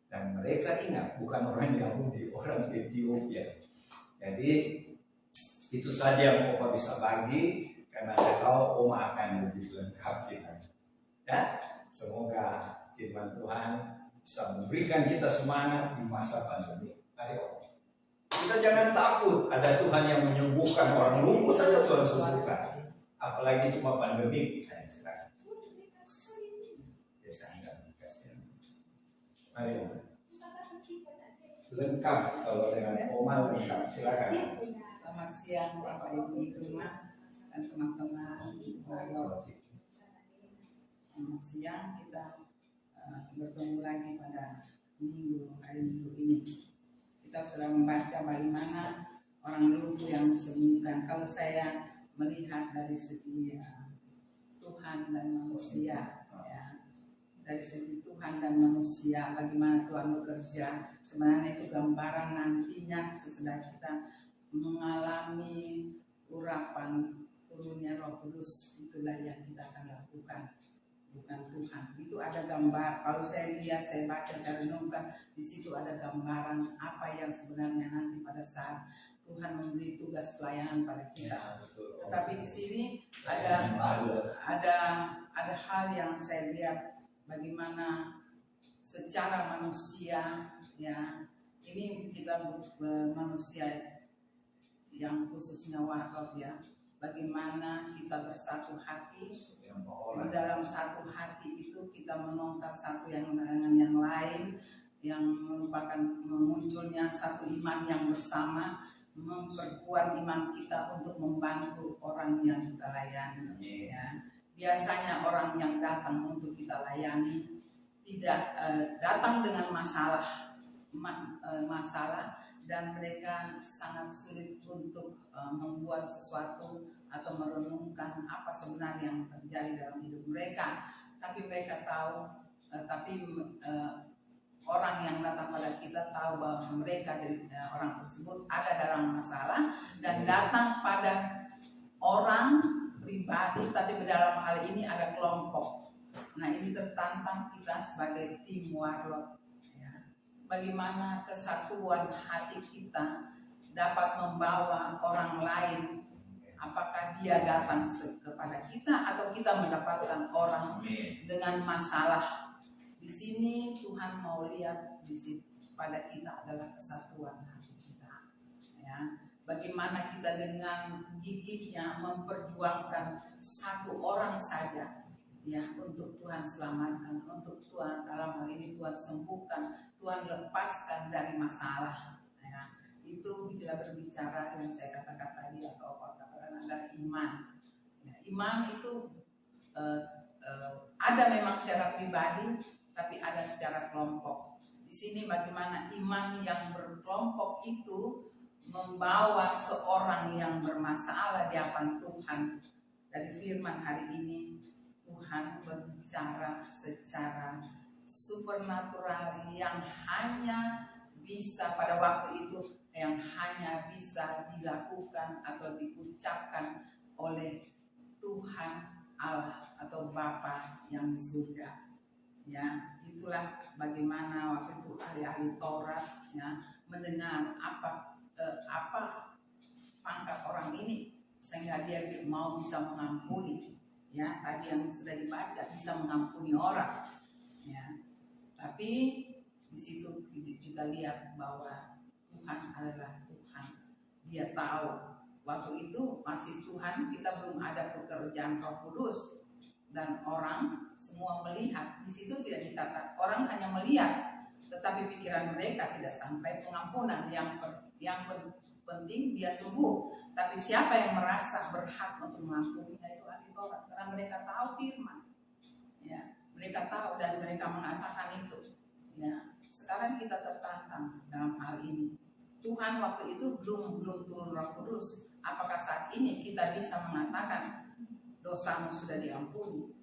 Dan mereka ingat bukan orang Yahudi, orang Ethiopia. Jadi itu saja yang Opa bisa bagi, karena saya tahu Oma akan lebih lengkap ya. Semoga firman Tuhan bisa memberikan kita semangat di masa pandemi. Ayo. Kita jangan takut, ada Tuhan yang menyembuhkan orang lumpuh saja Tuhan sembuhkan. Apalagi cuma pandemi. Silakan. Ayo. Lengkap kalau dengan Oma lengkap. Silakan. Selamat siang Bapak Ibu di rumah dan teman-teman. Selamat siang, kita bertemu lagi pada hari Minggu ini. Kita sudah membaca bagaimana orang lumpuh yang disembuhkan. Kalau saya melihat dari segi Tuhan dan manusia, dari segi Tuhan dan manusia, bagaimana Tuhan bekerja. Sebenarnya itu gambaran nantinya sesudah kita mengalami urapan turunnya Roh Kudus, itulah yang kita akan lakukan, bukan Tuhan. Itu ada gambar. Kalau saya lihat, saya baca, saya renungkan, di situ ada gambaran apa yang sebenarnya nanti pada saat Tuhan memberi tugas pelayanan pada kita. Ya, betul. Tetapi di sini ada hal yang saya lihat bagaimana secara manusia, ya, ini kita manusia yang khususnya warok, ya, bagaimana kita bersatu hati. Di dalam satu hati itu kita menongkat satu yang dengan yang lain, yang merupakan munculnya satu iman yang bersama, memperkuat iman kita untuk membantu orang yang kita layani. Ya. Biasanya orang yang datang untuk kita layani tidak datang dengan masalah dan mereka sangat sulit untuk membuat sesuatu atau merenungkan apa sebenarnya yang terjadi dalam hidup mereka. Tapi mereka tahu, orang yang datang pada kita tahu bahwa mereka dari orang tersebut ada dalam masalah dan datang pada orang pribadi, tapi dalam hal ini ada kelompok. Nah, ini tertantang kita sebagai tim warlot, ya. Bagaimana kesatuan hati kita dapat membawa orang lain, apakah dia datang kepada kita atau kita mendapatkan orang dengan masalah. Di sini Tuhan mau lihat di situ pada kita adalah kesatuan hati kita, ya. Bagaimana kita dengan gigihnya memperjuangkan satu orang saja, ya, untuk Tuhan selamatkan, untuk Tuhan dalam hal ini Tuhan sembuhkan, Tuhan lepaskan dari masalah, ya. Itu bila berbicara yang saya katakan tadi atau katakan adalah iman, ya. Iman itu ada memang secara pribadi, tapi ada secara kelompok. Di sini bagaimana iman yang berkelompok itu membawa seorang yang bermasalah di hadapan Tuhan. Dari firman hari ini, Tuhan berbicara secara supernatural yang hanya bisa pada waktu itu, yang hanya bisa dilakukan atau diucapkan oleh Tuhan Allah atau Bapa yang di surga. Ya, itulah bagaimana waktu itu ahli-ahli Taurat, ya, mendengar apa pangkat orang ini sehingga dia mau bisa mengampuni, ya, tadi yang sudah dibaca, bisa mengampuni orang, ya. Tapi di situ kita lihat bahwa Tuhan adalah Tuhan. Dia tahu waktu itu masih Tuhan, kita belum ada pekerjaan Roh Kudus dan orang semua melihat. Di situ tidak dikatakan orang hanya melihat, tetapi pikiran mereka tidak sampai pengampunan. Yang penting dia sembuh. Tapi siapa yang merasa berhak untuk mengampuninya itu ahli Taurat, karena mereka tahu firman, ya, mereka tahu dan mereka mengatakan itu, ya. Sekarang kita tertantang dalam hal ini. Tuhan waktu itu belum turun Roh Kudus. Apakah saat ini kita bisa mengatakan dosamu sudah diampuni?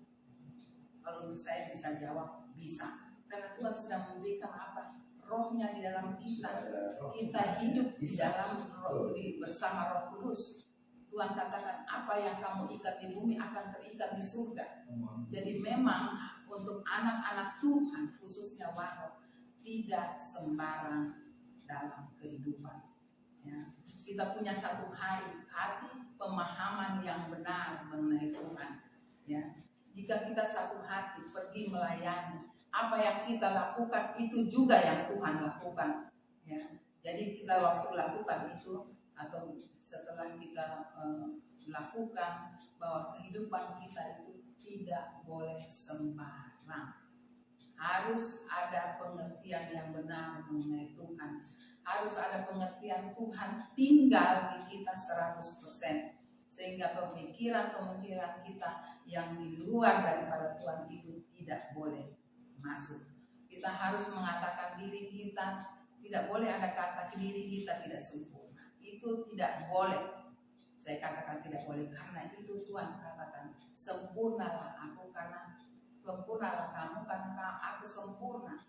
Kalau untuk saya bisa jawab bisa, karena Tuhan sudah memberikan apa? Rohnya di dalam kita. Kita hidup di dalam roh, bersama Roh Kudus. Tuhan katakan apa yang kamu ikat di bumi akan terikat di surga. Jadi memang untuk anak-anak Tuhan khususnya warok tidak sembarang dalam kehidupan, ya. Kita punya satu hati pemahaman yang benar mengenai Tuhan, ya. Jika kita satu hati pergi melayani, apa yang kita lakukan itu juga yang Tuhan lakukan, ya. Jadi kita waktu lakukan itu atau setelah kita lakukan, bahwa kehidupan kita itu tidak boleh sembarang. Harus ada pengertian yang benar mengenai Tuhan. Harus ada pengertian Tuhan tinggal di kita 100%. Sehingga pemikiran-pemikiran kita yang di luar daripada Tuhan itu tidak boleh masuk. Kita harus mengatakan diri kita, tidak boleh ada kata diri kita tidak sempurna. Itu tidak boleh. Saya katakan tidak boleh karena itu Tuhan katakan, sempurnalah aku karena Sempurnalah kamu karena aku sempurna.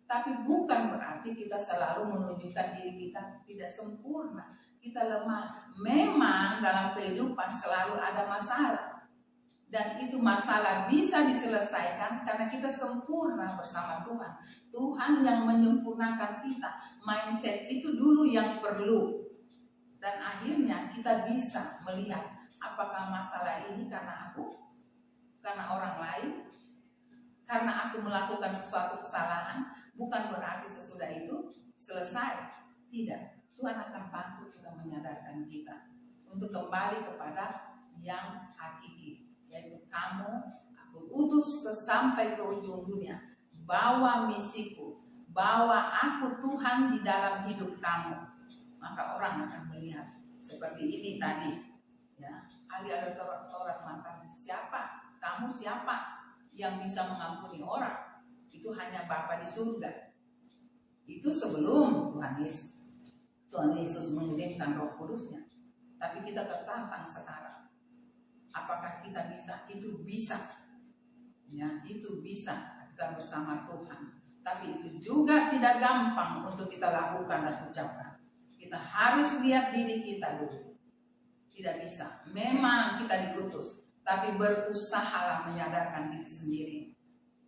Tapi bukan berarti kita selalu menunjukkan diri kita tidak sempurna. Kita lemah. Memang dalam kehidupan selalu ada masalah. Dan itu masalah bisa diselesaikan karena kita sempurna bersama Tuhan. Tuhan yang menyempurnakan kita. Mindset itu dulu yang perlu. Dan akhirnya kita bisa melihat apakah masalah ini karena aku, karena orang lain, karena aku melakukan sesuatu kesalahan. Bukan berarti sesudah itu selesai. Tidak. Tuhan akan bantu kita menyadarkan kita untuk kembali kepada yang hakiki, yaitu kamu aku utus sampai ke ujung dunia. Bawa misiku, bawa aku Tuhan di dalam hidup kamu. Maka orang akan melihat seperti ini tadi. Ya, ahli Taurat mengatakan, siapa? Kamu siapa yang bisa mengampuni orang? Itu hanya Bapa di surga. Itu sebelum Tuhan Yesus mengirimkan Roh Kudusnya. Tapi kita tertantang sekarang. Apakah kita bisa? Itu bisa. Ya, itu bisa kita bersama Tuhan. Tapi itu juga tidak gampang untuk kita lakukan dan ucapkan. Kita harus lihat diri kita dulu. Tidak bisa. Memang kita dikutus, tapi berusahalah menyadarkan diri sendiri.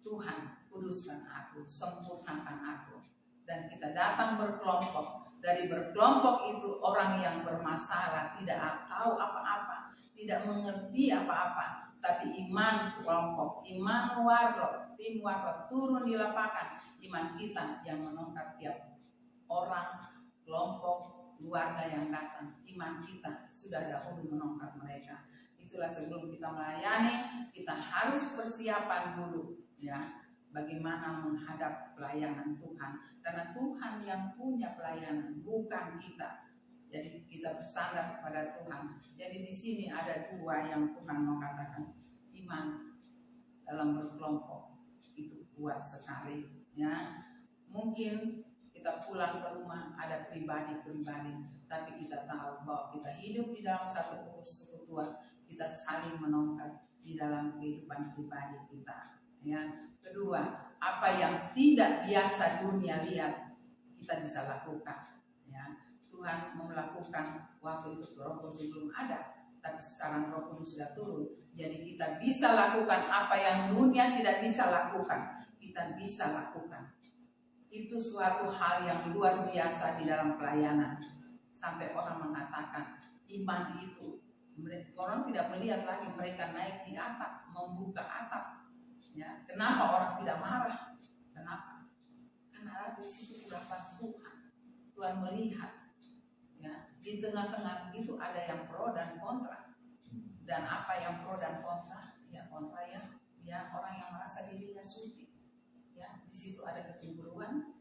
Tuhan, kuduskan aku, sempurnakan aku. Dan kita datang berkelompok. Dari berkelompok itu orang yang bermasalah, tidak tahu apa-apa, tidak mengerti apa-apa. Tapi iman kelompok, iman warlot, tim warlot turun di lapangan. Iman kita yang menongkat tiap orang, kelompok, keluarga yang datang. Iman kita sudah dahulu menongkat mereka. Itulah sebelum kita melayani, kita harus persiapan dulu, ya. Bagaimana menghadap pelayanan Tuhan. Karena Tuhan yang punya pelayanan, bukan kita. Jadi kita bersandar kepada Tuhan. Jadi di sini ada dua yang Tuhan mau katakan. Iman dalam berkelompok itu kuat sekali. Ya, mungkin kita pulang ke rumah ada pribadi-pribadi, tapi kita tahu bahwa kita hidup di dalam satu persekutuan. Kita saling menongkat di dalam kehidupan pribadi kita. Ya. Kedua, apa yang tidak biasa dunia lihat kita bisa lakukan. Ya. Tuhan melakukan waktu itu Roh Kudus belum ada, tapi sekarang Roh Kudus sudah turun. Jadi kita bisa lakukan apa yang dunia tidak bisa lakukan. Kita bisa lakukan. Itu suatu hal yang luar biasa di dalam pelayanan. Sampai orang mengatakan iman itu, orang tidak melihat lagi mereka naik di atap, membuka atap. Ya, kenapa orang tidak marah? Kenapa? Karena di situ urapan Tuhan. Tuhan melihat. Ya, di tengah-tengah begitu ada yang pro dan kontra. Dan apa yang pro dan kontra? Ya kontra ya orang yang merasa dirinya suci. Ya, di situ ada kecemburuan.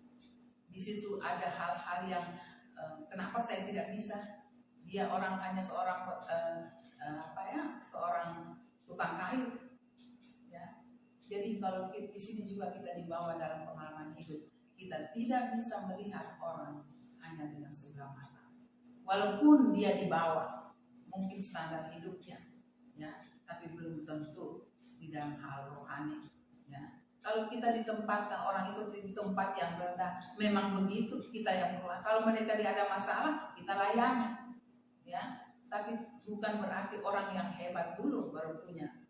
Di situ ada hal-hal yang kenapa saya tidak bisa? Dia orang hanya seorang seorang tukang kayu. Jadi kalau di sini juga kita dibawa dalam pengalaman hidup, kita tidak bisa melihat orang hanya dengan sebelah mata. Walaupun dia dibawa, mungkin standar hidupnya, ya, tapi belum tentu di dalam hal rohani. Ya. Kalau kita ditempatkan orang itu di tempat yang rendah, memang begitu kita yang mulai. Kalau mereka ada masalah, kita layani, ya. Tapi bukan berarti orang yang hebat dulu baru punya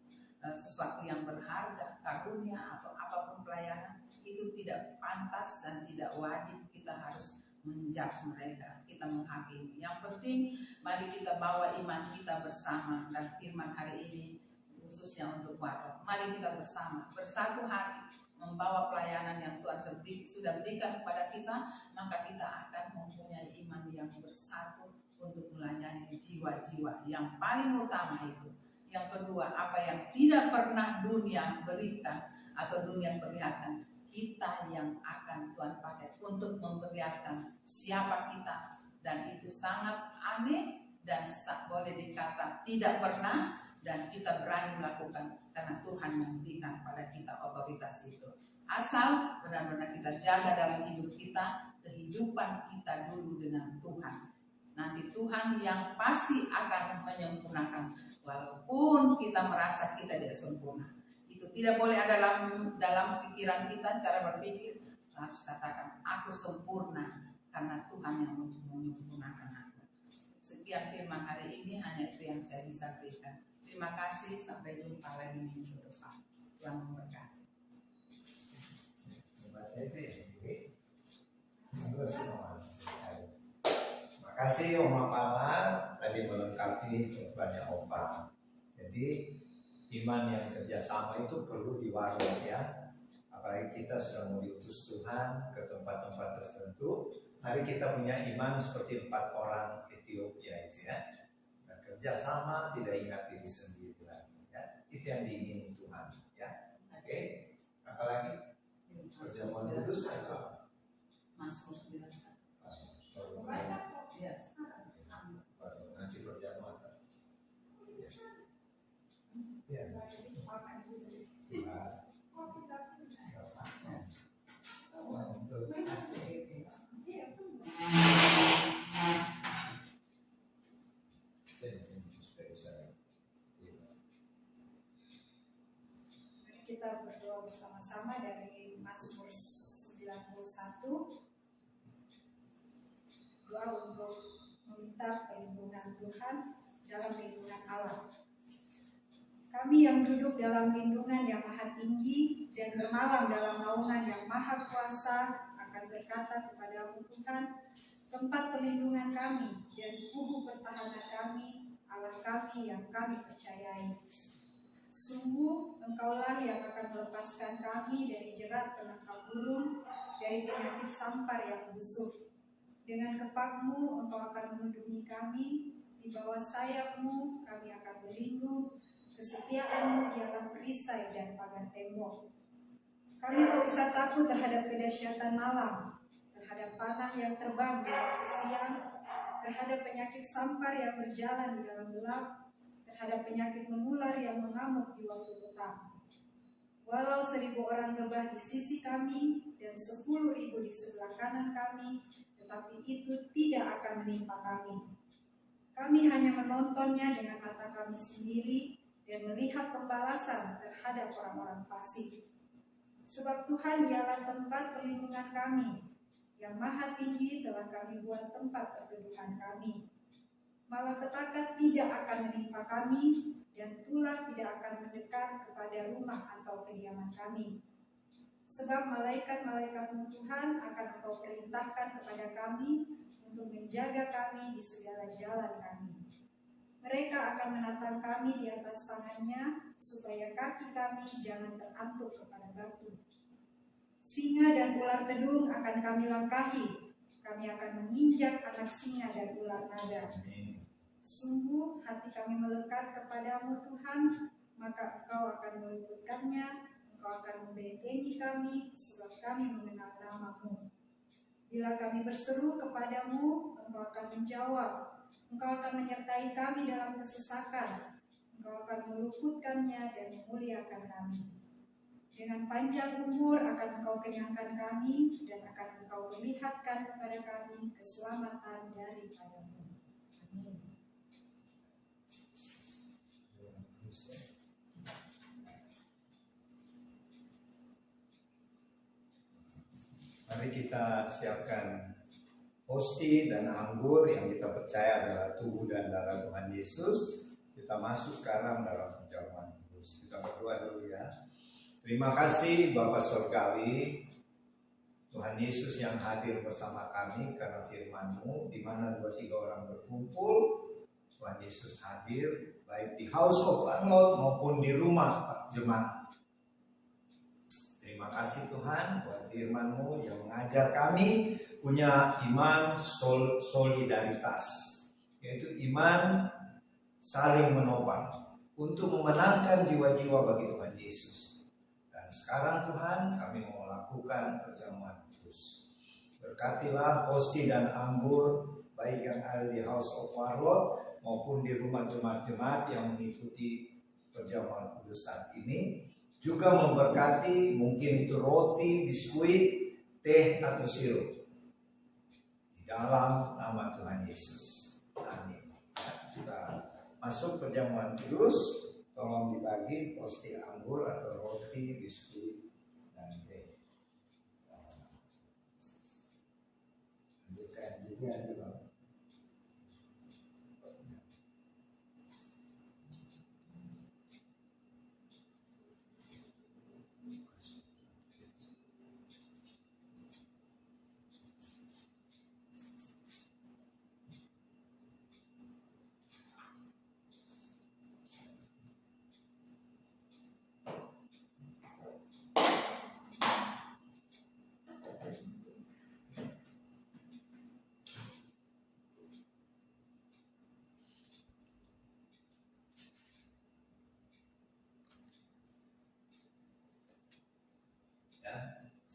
sesuatu yang berharga, karunia atau apapun pelayanan, itu tidak pantas dan tidak wajib kita harus menjudge mereka, kita menghakimi. Yang penting mari kita bawa iman kita bersama, dan firman hari ini khususnya untuk warlot. Mari kita bersama, bersatu hati membawa pelayanan yang Tuhan sudah berikan kepada kita, maka kita akan mempunyai iman yang bersatu untuk melayani jiwa-jiwa yang paling utama itu. Yang kedua, apa yang tidak pernah dunia berikan atau dunia perlihatkan, kita yang akan Tuhan pakai untuk memperlihatkan siapa kita. Dan itu sangat aneh dan boleh dikata tidak pernah, dan kita berani melakukan karena Tuhan yang berikan pada kita otoritas itu. Asal benar-benar kita jaga dalam hidup kita, kehidupan kita dulu dengan Tuhan. Nanti Tuhan yang pasti akan menyempurnakan. Walaupun kita merasa kita tidak sempurna, itu Itu tidak boleh ada dalam pikiran kita, cara berpikir harus katakan aku sempurna karena Tuhan yang menyempurnakan aku. Sekian firman hari ini, hanya itu yang saya bisa berikan. Terima kasih, sampai jumpa lagi minggu depan. Tuhan memberkati. Terima kasih Oma Pala tadi melengkapi banyak Opa. Jadi iman yang kerjasama itu perlu diwarok ya. Apalagi kita sudah mau diutus Tuhan ke tempat-tempat tertentu. Mari kita punya iman seperti 4 orang Ethiopia itu ya. Dan kerjasama, tidak ingat diri sendiri lagi ya. Itu yang diingini Tuhan ya. Oke. Apalagi perjamuan kudus atau Mazmur 91. nanti perjamuan. Ya. Kita berdoa bersama-sama dari Mazmur 91. Doa untuk meminta perlindungan Tuhan dalam lindungan Allah. Kami yang duduk dalam lindungan yang maha tinggi dan bermalam dalam naungan yang maha kuasa akan berkata kepadamu Tuhan, tempat perlindungan kami dan kubu pertahanan kami, Allah kami yang kami percayai. Sungguh Engkaulah yang akan melepaskan kami dari jerat penangkap burung, dari penyakit sampar yang busuk. Dengan kepakmu Engkau akan melindungi kami, di bawah sayapmu kami akan berlindung, kesetiaanmu ialah perisai dan pagar tembok. Kami tak usah takut terhadap kedahsyatan malam, terhadap panah yang terbang di waktu siang, terhadap penyakit sampar yang berjalan di dalam gelap, terhadap penyakit menular yang mengamuk di waktu petang. Walau 1.000 orang rebah di sisi kami dan 10.000 di sebelah kanan kami, tetapi itu tidak akan menimpa kami. Kami hanya menontonnya dengan mata kami sendiri dan melihat pembalasan terhadap orang-orang fasik. Sebab Tuhan ialah tempat perlindungan kami, yang maha tinggi telah kami buat tempat perteduhan kami. Malapetaka tidak akan menimpa kami, dan tulah tidak akan mendekat kepada rumah atau kediaman kami. Sebab malaikat-malaikatmu Tuhan akan Engkau perintahkan kepada kami untuk menjaga kami di segala jalan kami. Mereka akan menatang kami di atas tangannya, supaya kaki kami jangan terantuk kepada batu. Singa dan ular tedung akan kami langkahi, kami akan menginjak anak singa dan ular naga. Sungguh hati kami melekat kepadamu Tuhan, maka Engkau akan meluputkannya, Engkau akan membentengi kami, sebab kami mengenal nama-Mu. Bila kami berseru kepadamu, Engkau akan menjawab, Engkau akan menyertai kami dalam kesesakan, Engkau akan meluputkannya dan memuliakan kami. Dengan panjang umur akan Engkau kenyangkan kami, dan akan Engkau perlihatkan kepada kami keselamatan daripada-Mu. Amin. Mari kita siapkan hosti dan anggur yang kita percaya adalah tubuh dan darah Tuhan Yesus. Kita masuk sekarang dalam perjamuan kudus. Kita berdoa dulu ya. Terima kasih Bapa Surgawi, Tuhan Yesus yang hadir bersama kami karena firman-Mu, di mana 2-3 orang berkumpul, Tuhan Yesus hadir baik di House of Unload maupun di rumah jemaat. Terima kasih Tuhan buat firman-Mu yang mengajar kami punya iman solidaritas, yaitu iman saling menopang untuk memenangkan jiwa-jiwa bagi Tuhan Yesus. Dan sekarang Tuhan kami mau melakukan perjamuan kudus. Berkatilah hosti dan anggur baik yang ada di House of Warlord maupun di rumah jemaat-jemaat yang mengikuti perjamuan kudus saat ini. Juga memberkati mungkin itu roti, biskuit, teh atau sirup. Di dalam nama Tuhan Yesus. Amin. Kita masuk perjamuan kudus. tolong dibagi tosti anggur atau roti, biskuit, dan teh. Lanjutkan juga di bawah.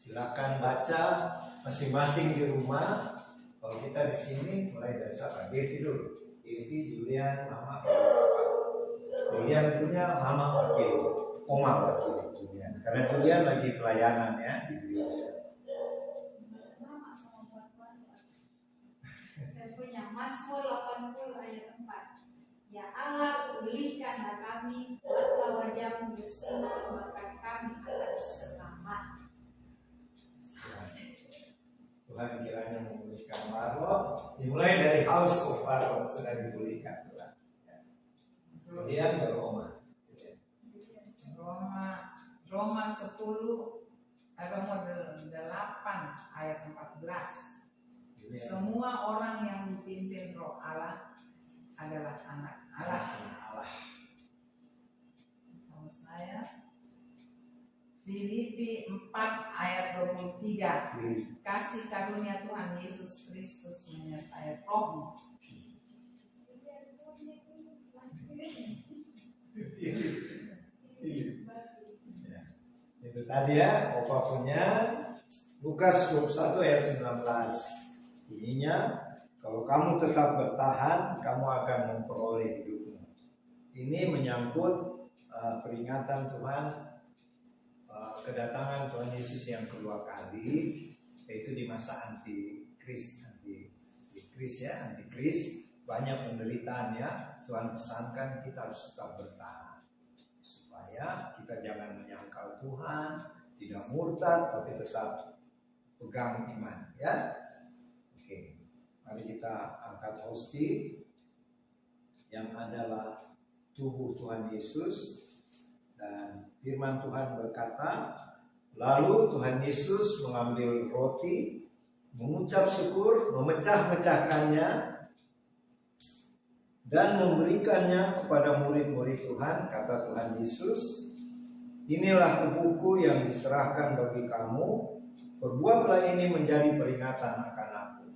Silakan baca masing-masing di rumah. Kalau kita di sini mulai dari siapa? Devi dulu. Devi, Julian, Mama, Papa. Julian punya Mama wakil, Oma wakil Julian. Karena Julian lagi pelayanan ya di gereja. Mama sama buat-buat. Saya punya Mazmur 80 ayat 4. Ya Allah, pulihkanlah kami, buatlah wajahmu bersinar, maka kami akan selamat. Tuhan kiranya memulihkan Marlon. Dimulai dari House of Marlon sudah dipulihkan Tuhan. Kemudian ke Roma. Roma 10 Roma 8 ayat 14. Semua orang yang dipimpin Roh Allah adalah anak Allah. Kalau saya Filipi 4 ayat 23. Kasih karunia Tuhan Yesus Kristus menyertai rohmu. Itu tadi ya, Opa punya Lukas 21 ayat 19. Ininya, kalau kamu tetap bertahan, kamu akan memperoleh hidupmu. Ini menyangkut peringatan Tuhan, kedatangan Tuhan Yesus yang kedua kali, yaitu di masa antikris banyak penderitaan ya. Tuhan pesankan kita harus tetap bertahan supaya kita jangan menyangkal Tuhan, tidak murtad tapi tetap pegang iman ya. Oke, mari kita angkat hosti yang adalah tubuh Tuhan Yesus. Dan firman Tuhan berkata, lalu Tuhan Yesus mengambil roti, mengucap syukur, memecah-mecahkannya, dan memberikannya kepada murid-murid Tuhan. Kata Tuhan Yesus, inilah tubuhku yang diserahkan bagi kamu, perbuatlah ini menjadi peringatan akan aku.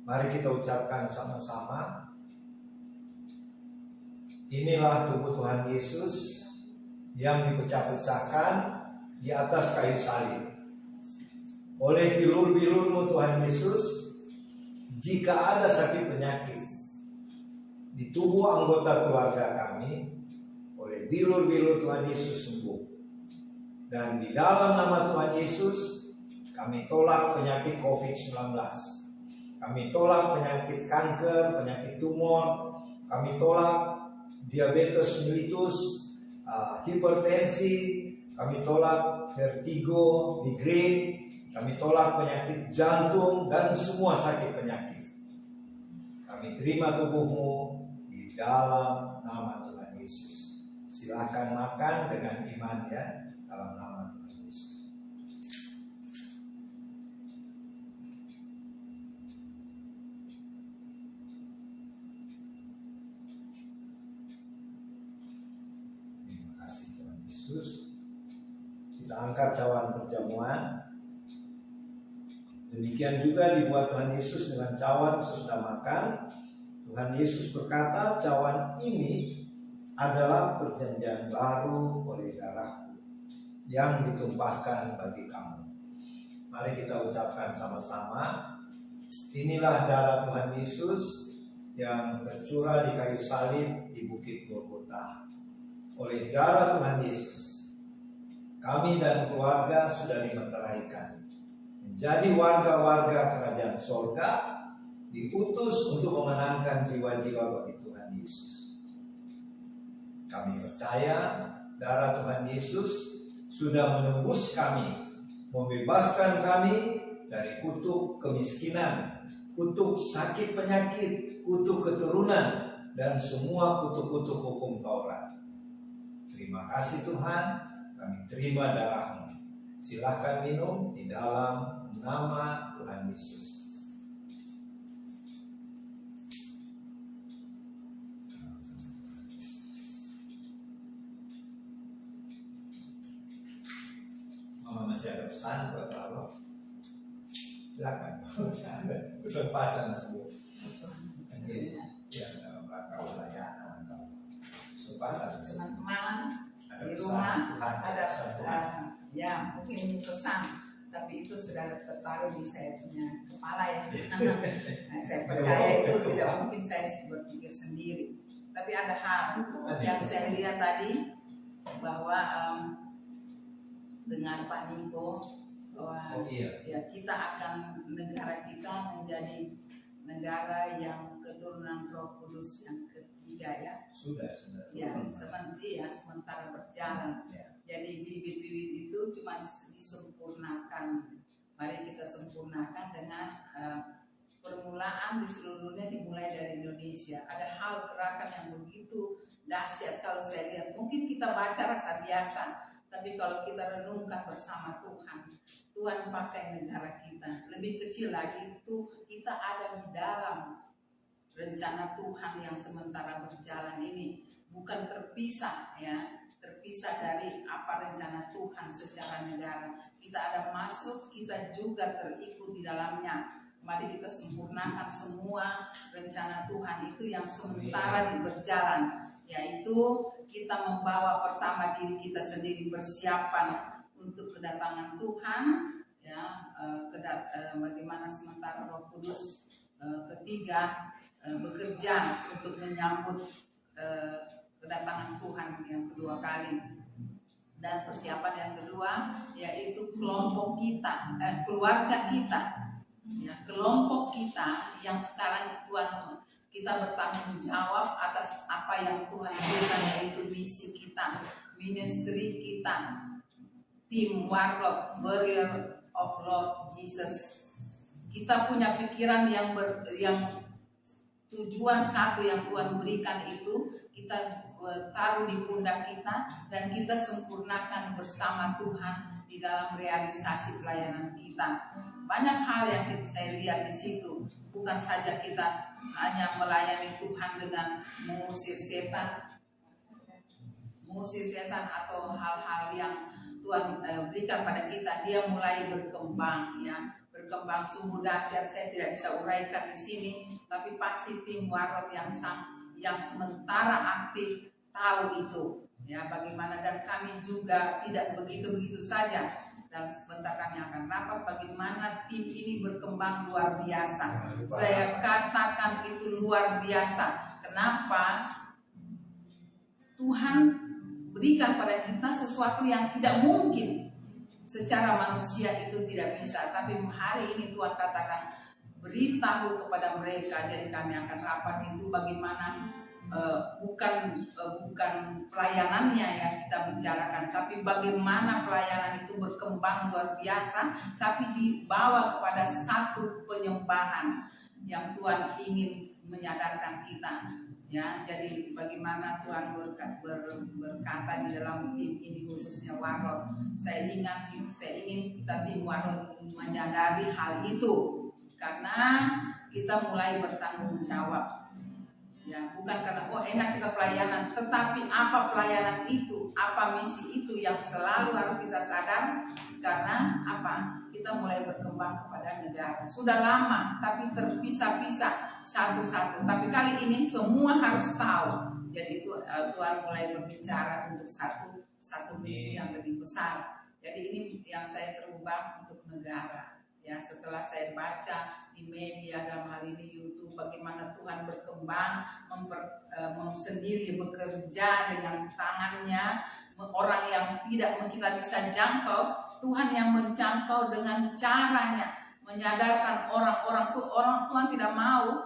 Mari kita ucapkan sama-sama, inilah tubuh Tuhan Yesus yang dipecah-pecahkan di atas kayu salib. Oleh bilur-bilurmu Tuhan Yesus, jika ada sakit penyakit di tubuh anggota keluarga kami, oleh bilur-bilur Tuhan Yesus sembuh. Dan di dalam nama Tuhan Yesus, kami tolak penyakit COVID-19. Kami tolak penyakit kanker, penyakit tumor, kami tolak diabetes mellitus, hipertensi, kami tolak vertigo, migrain, kami tolak penyakit jantung dan semua sakit penyakit. Kami terima tubuhmu di dalam nama Tuhan Yesus. Silakan makan dengan iman ya, dalam nama Tuhan Yesus. Yesus. Kita angkat cawan perjamuan. Demikian juga dibuat Tuhan Yesus dengan cawan sesudah makan. Tuhan Yesus berkata, cawan ini adalah perjanjian baru oleh darahku yang ditumpahkan bagi kamu. Mari kita ucapkan sama-sama. Inilah darah Tuhan Yesus yang tercurah di kayu salib di Bukit Golgota. Oleh darah Tuhan Yesus, kami dan keluarga sudah dimeteraikan menjadi warga-warga kerajaan sorga, diutus untuk memenangkan jiwa-jiwa bagi Tuhan Yesus. Kami percaya darah Tuhan Yesus sudah menebus kami, membebaskan kami dari kutuk kemiskinan, kutuk sakit penyakit, kutuk keturunan, dan semua kutuk-kutuk hukum Taurat. Terima kasih Tuhan, kami terima darah-Mu. Silahkan minum di dalam nama Tuhan Yesus. Mama masih ada pesan buat Allah? Silakan, ada kesempatan semua. Ya, dalam rangka pelayanan atau kesempatan Teman-teman ada di pesan rumah Tuhan, ada pesan Tuhan. ya mungkin pesan, tapi itu sudah tertaruh di saya punya kepala ya. Nah, saya percaya itu tidak mungkin saya berpikir sendiri. Tapi ada hal yang saya lihat tadi bahwa dengan Pak Niko bahwa ya kita akan negara kita menjadi negara yang keturunan Roh Kudus yang ketiga ya. Sudah. Ya, sementara berjalan. Ya. Jadi bibit-bibit itu cuma disempurnakan. Mari kita sempurnakan dengan permulaan di seluruh dunia dimulai dari Indonesia. Ada hal gerakan yang begitu dahsyat kalau saya lihat. Mungkin kita baca rasa biasa, tapi kalau kita renungkan bersama Tuhan, Tuhan pakai negara kita. Lebih kecil lagi itu kita ada di dalam rencana Tuhan yang sementara berjalan ini, bukan terpisah ya, terpisah dari apa rencana Tuhan secara negara. Kita ada masuk, kita juga terikut di dalamnya. Mari kita sempurnakan semua rencana Tuhan itu yang sementara berjalan, yaitu kita membawa pertama diri kita sendiri persiapan untuk kedatangan Tuhan ya, bagaimana sementara Roh Kudus ketiga bekerja untuk menyambut kedatangan Tuhan yang kedua kali. Dan persiapan yang kedua yaitu kelompok kita, keluarga kita ya, kelompok kita yang sekarang Tuhan kita bertanggung jawab atas apa yang Tuhan berikan, yaitu misi kita, ministry kita, tim Warlock, Warrior of Lord Jesus. Kita punya pikiran yang tujuan satu yang Tuhan berikan itu kita taruh di pundak kita dan kita sempurnakan bersama Tuhan di dalam realisasi pelayanan kita. Banyak hal yang saya lihat di situ. Bukan saja kita hanya melayani Tuhan dengan mengusir setan atau hal-hal yang Tuhan berikan pada kita. Dia mulai berkembang ya, berkembang sungguh dahsyat. Saya tidak bisa uraikan di sini, tapi pasti tim Warot yang sementara aktif tahu itu ya bagaimana, dan kami juga tidak begitu saja. Dan sebentar kami akan rapat bagaimana tim ini berkembang luar biasa. Saya katakan itu luar biasa. Kenapa? Tuhan berikan pada kita sesuatu yang tidak mungkin. Secara manusia itu tidak bisa. Tapi hari ini Tuhan katakan beritahu kepada mereka. Jadi kami akan rapat itu bagaimana bukan pelayanannya yang kita bicarakan, tapi bagaimana pelayanan itu berkembang luar biasa, tapi dibawa kepada satu penyembahan yang Tuhan ingin menyadarkan kita. Ya, jadi bagaimana Tuhan berkata di dalam tim ini khususnya Warot. Saya ingin kita tim Warot menyadari hal itu, karena kita mulai bertanggung jawab. Ya, bukan karena enak kita pelayanan, tetapi apa pelayanan itu, apa misi itu yang selalu harus kita sadar. Karena apa? Kita mulai berkembang kepada negara. Sudah lama, tapi terpisah-pisah satu-satu. Tapi kali ini semua harus tahu. Jadi itu Tuhan mulai berbicara untuk satu misi yang lebih besar. Jadi ini yang saya terbang untuk negara. Ya, setelah saya baca di media dalam hal ini YouTube bagaimana Tuhan berkembang sendiri bekerja dengan tangannya, orang yang tidak kita bisa jangkau, Tuhan yang menjangkau dengan caranya, menyadarkan orang Tuhan tidak mau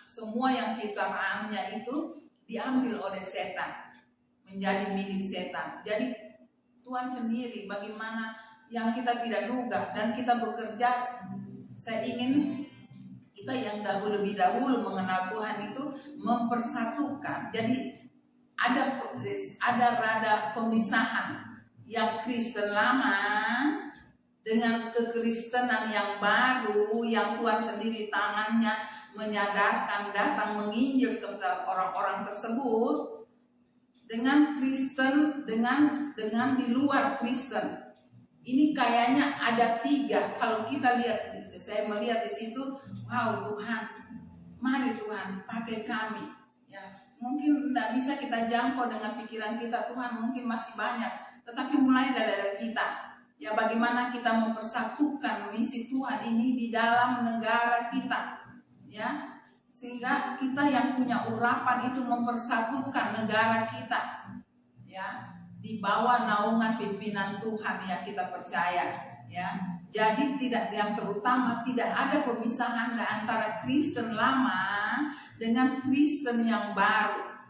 semua yang ciptaannya itu diambil oleh setan. menjadi milik setan. Jadi Tuhan sendiri bagaimana yang kita tidak duga, dan kita bekerja. Saya ingin kita yang lebih dahulu mengenal Tuhan itu mempersatukan. Jadi ada rada pemisahan yang Kristen lama dengan kekristenan yang baru, yang Tuhan sendiri tangannya menyadarkan, datang menginjil kepada orang-orang tersebut, dengan Kristen dengan di luar Kristen. Ini kayaknya ada 3. Kalau kita lihat, saya melihat di situ, wow, Tuhan, mari Tuhan pakai kami. Ya, mungkin tidak bisa kita jangkau dengan pikiran kita, Tuhan mungkin masih banyak. Tetapi mulai dari kita. Ya, bagaimana kita mempersatukan misi Tuhan ini di dalam negara kita. Ya, sehingga kita yang punya urapan itu mempersatukan negara kita. Ya, di bawah naungan pimpinan Tuhan yang kita percaya, ya. Jadi yang terutama tidak ada pemisahan antara Kristen lama dengan Kristen yang baru.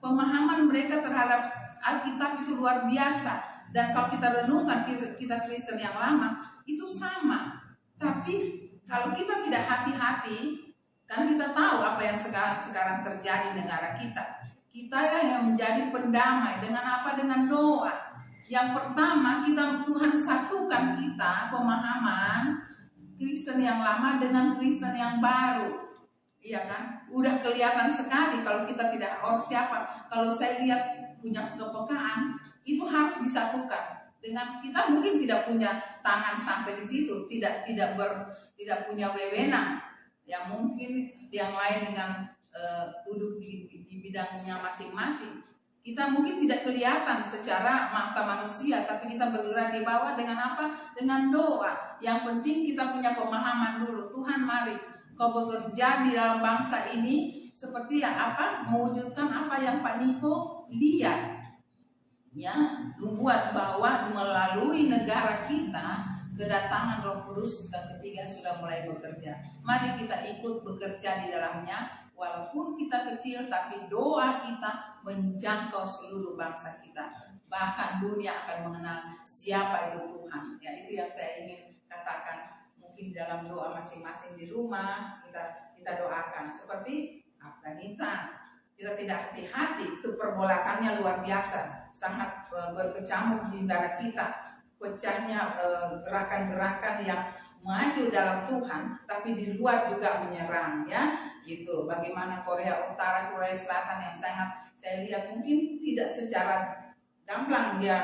Pemahaman mereka terhadap Alkitab itu luar biasa, dan kalau kita renungkan kita Kristen yang lama itu sama. Tapi kalau kita tidak hati-hati, kan kita tahu apa yang sekarang terjadi di negara kita. Kita yang menjadi pendamai dengan apa? Dengan doa. Yang pertama, Tuhan satukan kita pemahaman Kristen yang lama dengan Kristen yang baru. Iya kan? Udah kelihatan sekali kalau kita tidak siapa. Kalau saya lihat punya kepekaan, itu harus disatukan. Dengan kita mungkin tidak punya tangan sampai di situ, tidak punya wewenang. Yang mungkin yang lain dengan duduk di bidangnya masing-masing. Kita mungkin tidak kelihatan secara mata manusia, tapi kita bergerak di bawah dengan apa? Dengan doa. Yang penting kita punya pemahaman dulu. Tuhan, mari Kau bekerja di dalam bangsa ini seperti apa? Mewujudkan apa yang Pak Niko lihat. Ya, membuat bahwa melalui negara kita kedatangan Roh Kudus ketiga sudah mulai bekerja. Mari kita ikut bekerja di dalamnya. Walaupun kita kecil, tapi doa kita menjangkau seluruh bangsa kita. Bahkan dunia akan mengenal siapa itu Tuhan. Ya, itu yang saya ingin katakan. Mungkin dalam doa masing-masing di rumah kita doakan. Seperti Afghanistan. Kita tidak hati-hati, itu pergolakannya luar biasa. Sangat berkecamuk di negara kita. Pecahnya gerakan-gerakan yang maju dalam Tuhan, tapi di luar juga menyerang, ya, gitu. Bagaimana Korea Utara, Korea Selatan yang sangat saya lihat mungkin tidak secara gamblang dia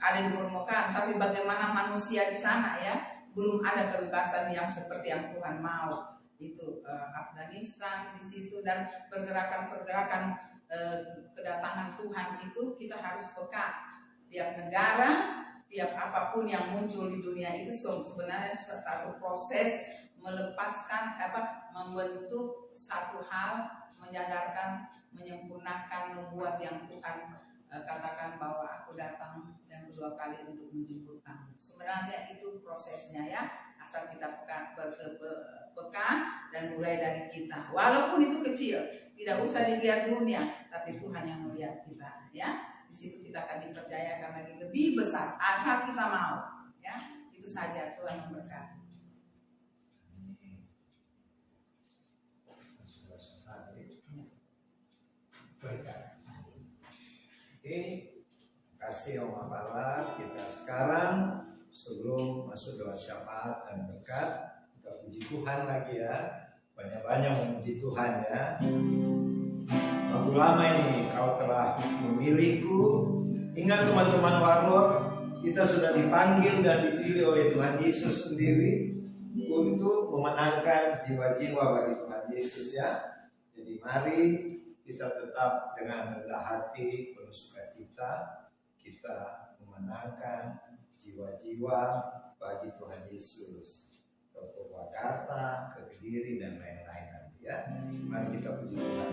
ada di permukaan, tapi bagaimana manusia di sana, ya, belum ada kebebasan yang seperti yang Tuhan mau. Itu Afghanistan di situ, dan pergerakan-pergerakan kedatangan Tuhan itu kita harus peka. Tiap negara, tiap apapun yang muncul di dunia itu sebenarnya satu proses melepaskan membentuk satu hal, menyadarkan, menyempurnakan, membuat yang Tuhan katakan bahwa aku datang dan kedua kali untuk menjemput kamu. Sebenarnya itu prosesnya, ya, asal kita peka dan mulai dari kita. Walaupun itu kecil, tidak usah dilihat dunia, tapi Tuhan yang melihat kita, ya. Di situ kita akan dipercayakan lagi lebih besar asal kita mau, ya. Itu saja, Tuhan memberkati. Oke, kasih Om Apala. Kita sekarang sebelum masuk doa syafaat dan berkat, kita puji Tuhan lagi, ya. Banyak-banyak memuji Tuhan, ya. Lagu lama ini, Kau telah memilihku. Ingat teman-teman warlord, kita sudah dipanggil dan dipilih oleh Tuhan Yesus sendiri untuk memenangkan jiwa-jiwa bagi Tuhan Yesus, ya. Jadi mari kita tetap dengan rendah hati, penuh sukacita, kita memenangkan jiwa-jiwa bagi Tuhan Yesus ke Purwakarta, ke Kediri, dan lain-lain nanti, ya. Mari kita puji Tuhan.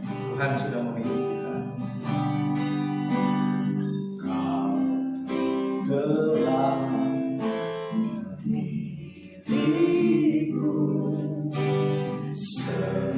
Tuhan sudah memilih kita. Kau telah memilihku sebelum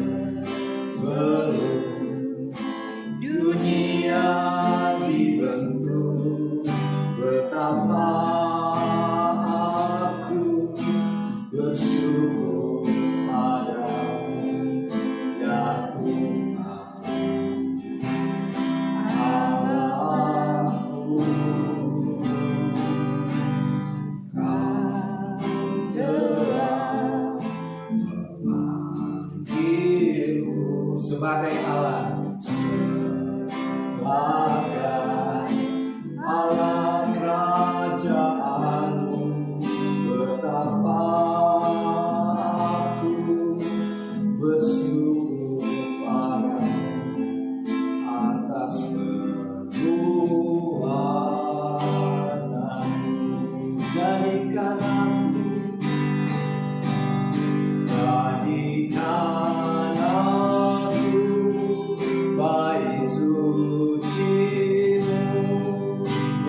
sebagai Allah, sebagai Allah kerajaanmu, betapa aku bersyukur padamu atas perbuatanmu. Jadikan aku bait suci-Mu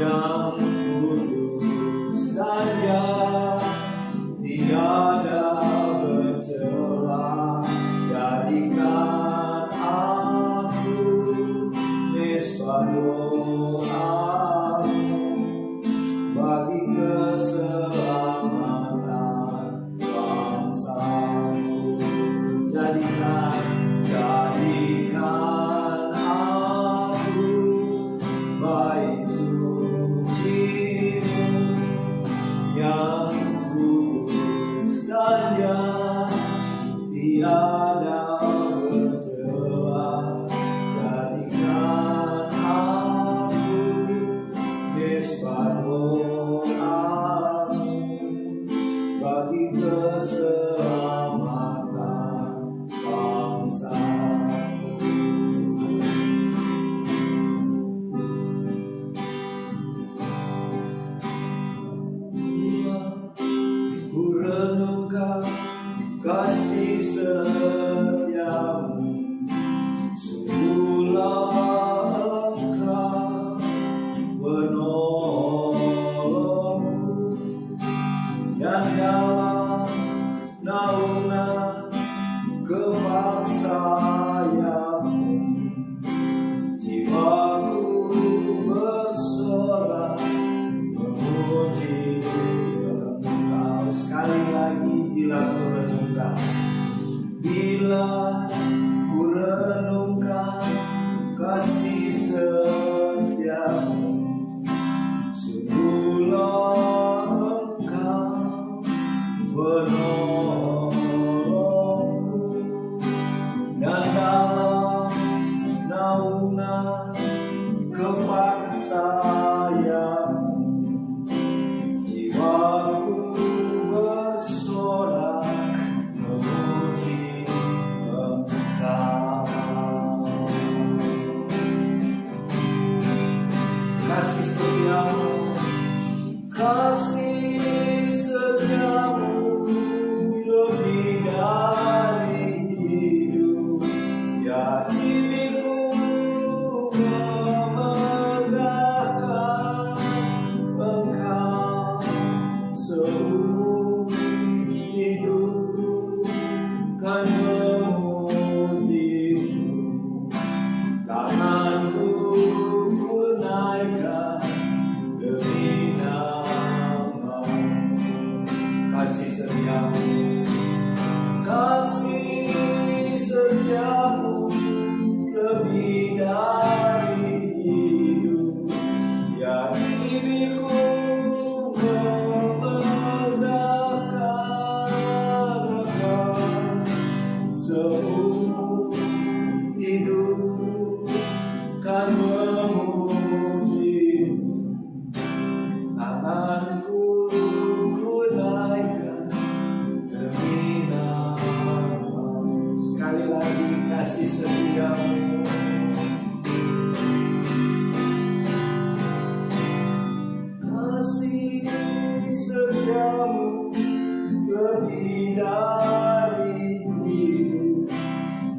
yang kudus dan yang tiada bercela. Jadikan aku mesbah doa-Mu bagi keselamatan bangsa-Mu. Jadikan aku bait suci-Mu yang kudus dan yang tiada bercela. Jadikan aku mesbah doa-Mu bagi keselamatan bangsa. Ku renungkan kasih setiamu, sungguhlah Engkau menolongku, dan dalam naungan kemaksaanmu jiwaku bersorak memuji Engkau. Sekali lagi, bila ku renungkan kasih setiamu, sungguhlah Engkau menolongku, dan dalam naungan kemaksaanmu jiwaku bersorak memuji Engkau. Kasih setiamu, kasih setiamu lebih dari hidup, ya diriku memegahkan Engkau. Seumur hidupku kan memuji-Mu, tanganku ku naikkan demi nama-Mu. Kasih setiamu, kasih setiamu lebih dari hidup, ya diriku memegahkan Engkau. Seumur hidupku kan memuji-Mu, tanganku ku naikkan demi nama-Mu. Sekali lagi, kasih setiamu, kasih setiamu lebih dari hidup,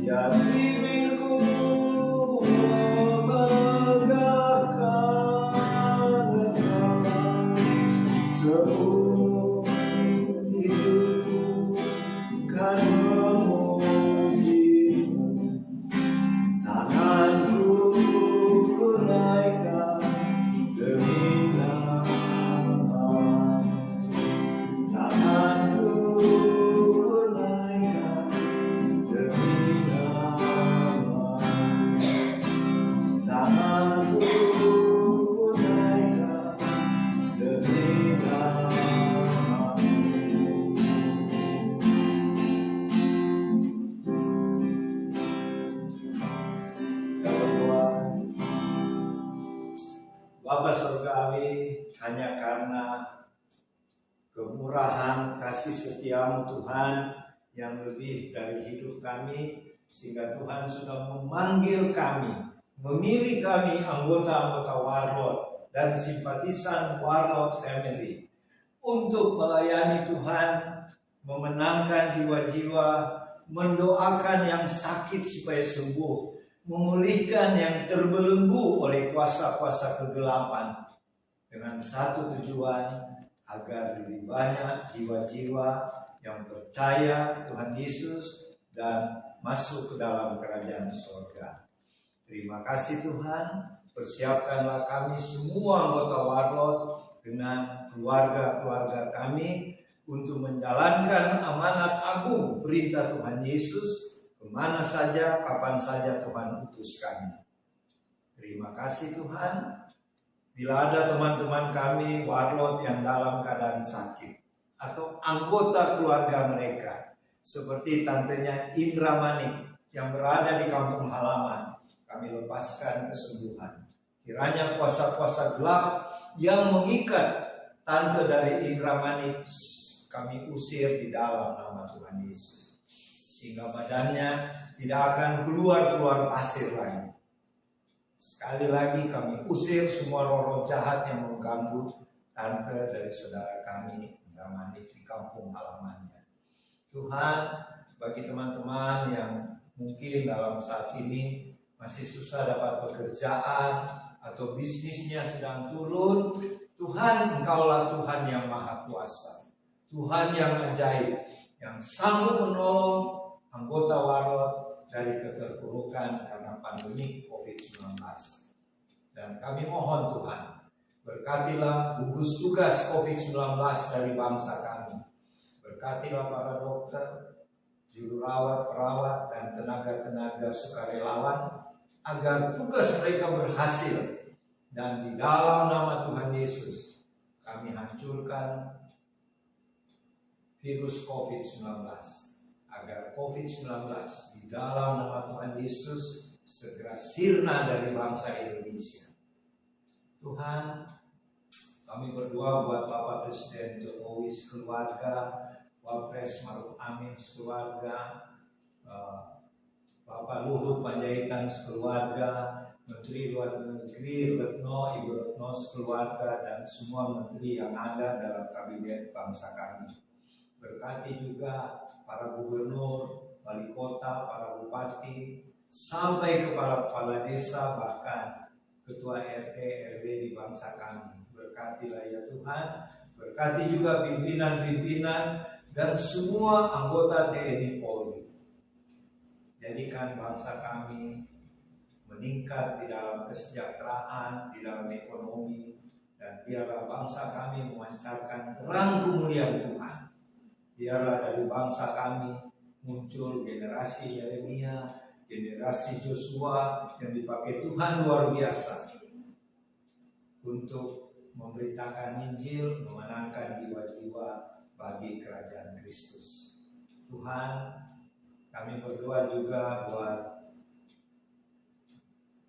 ya bibirku memegahkan Engkau. Seumur hidupku kan memuji-Mu, tanganku ku naikkan demi nama-Mu. Tanganku ku naikkan demi nama-Mu. Tanganku ku naikkan demi nama-Mu. Bapa Surgawi, hanya karena kemurahan kasih setiamu Tuhan yang lebih dari hidup kami, sehingga Tuhan sudah memanggil kami, memilih kami anggota-anggota Warlord dan simpatisan Warlord Family untuk melayani Tuhan, memenangkan jiwa-jiwa, mendoakan yang sakit supaya sembuh, memulihkan yang terbelenggu oleh kuasa-kuasa kegelapan, dengan satu tujuan, agar lebih banyak jiwa-jiwa yang percaya Tuhan Yesus dan masuk ke dalam kerajaan surga. Terima kasih Tuhan, persiapkanlah kami semua anggota Warlord dengan keluarga-keluarga kami untuk menjalankan amanat agung perintah Tuhan Yesus kemana saja, kapan saja Tuhan utus kami. Terima kasih Tuhan. Bila ada teman-teman kami Warlord yang dalam keadaan sakit, atau anggota keluarga mereka, seperti tantenya Indra Manik yang berada di kampung halaman, kami lepaskan kesembuhan. Kiranya kuasa-kuasa gelap yang mengikat tante dari Indra Manik, kami usir di dalam nama Tuhan Yesus, sehingga badannya tidak akan keluar pasir lagi. Sekali lagi kami usir semua roh-roh jahat yang mengganggu tante dari saudara kami Indra Manik di kampung halamannya. Tuhan, bagi teman-teman yang mungkin dalam saat ini masih susah dapat pekerjaan atau bisnisnya sedang turun, Tuhan, Engkaulah Tuhan yang Maha Kuasa, Tuhan yang ajaib, yang sanggup menolong anggota Warlord dari keterpurukan karena pandemi COVID-19. Dan kami mohon Tuhan, berkatilah gugus tugas COVID-19 dari bangsa kami. Berkatilah para dokter, juru rawat, perawat, dan tenaga-tenaga sukarelawan, agar tugas mereka berhasil. Dan di dalam nama Tuhan Yesus, kami hancurkan virus COVID-19. Agar COVID-19 di dalam nama Tuhan Yesus segera sirna dari bangsa Indonesia. Tuhan, kami berdoa buat Bapak Presiden Jokowi sekeluarga, Wapres Maruf Amin sekeluarga, Bapak Luhut Panjaitan sekeluarga, Menteri Luar Negeri Retno, Ibu Retno sekeluarga, dan semua menteri yang ada dalam kabinet bangsa kami. Berkati juga para gubernur, wali kota, para bupati, sampai kepala-kepala desa, bahkan ketua RT, RW di bangsa kami. Berkatilah ya Tuhan, berkati juga pimpinan-pimpinan dan semua anggota TNI Polri. Jadikan bangsa kami meningkat di dalam kesejahteraan, di dalam ekonomi, dan biarlah bangsa kami memancarkan terang kemuliaan Tuhan. Biarlah dari bangsa kami muncul generasi Yeremia, generasi Joshua yang dipakai Tuhan luar biasa untuk memberitakan Injil, memenangkan jiwa-jiwa bagi kerajaan Kristus. Tuhan, kami berdoa juga buat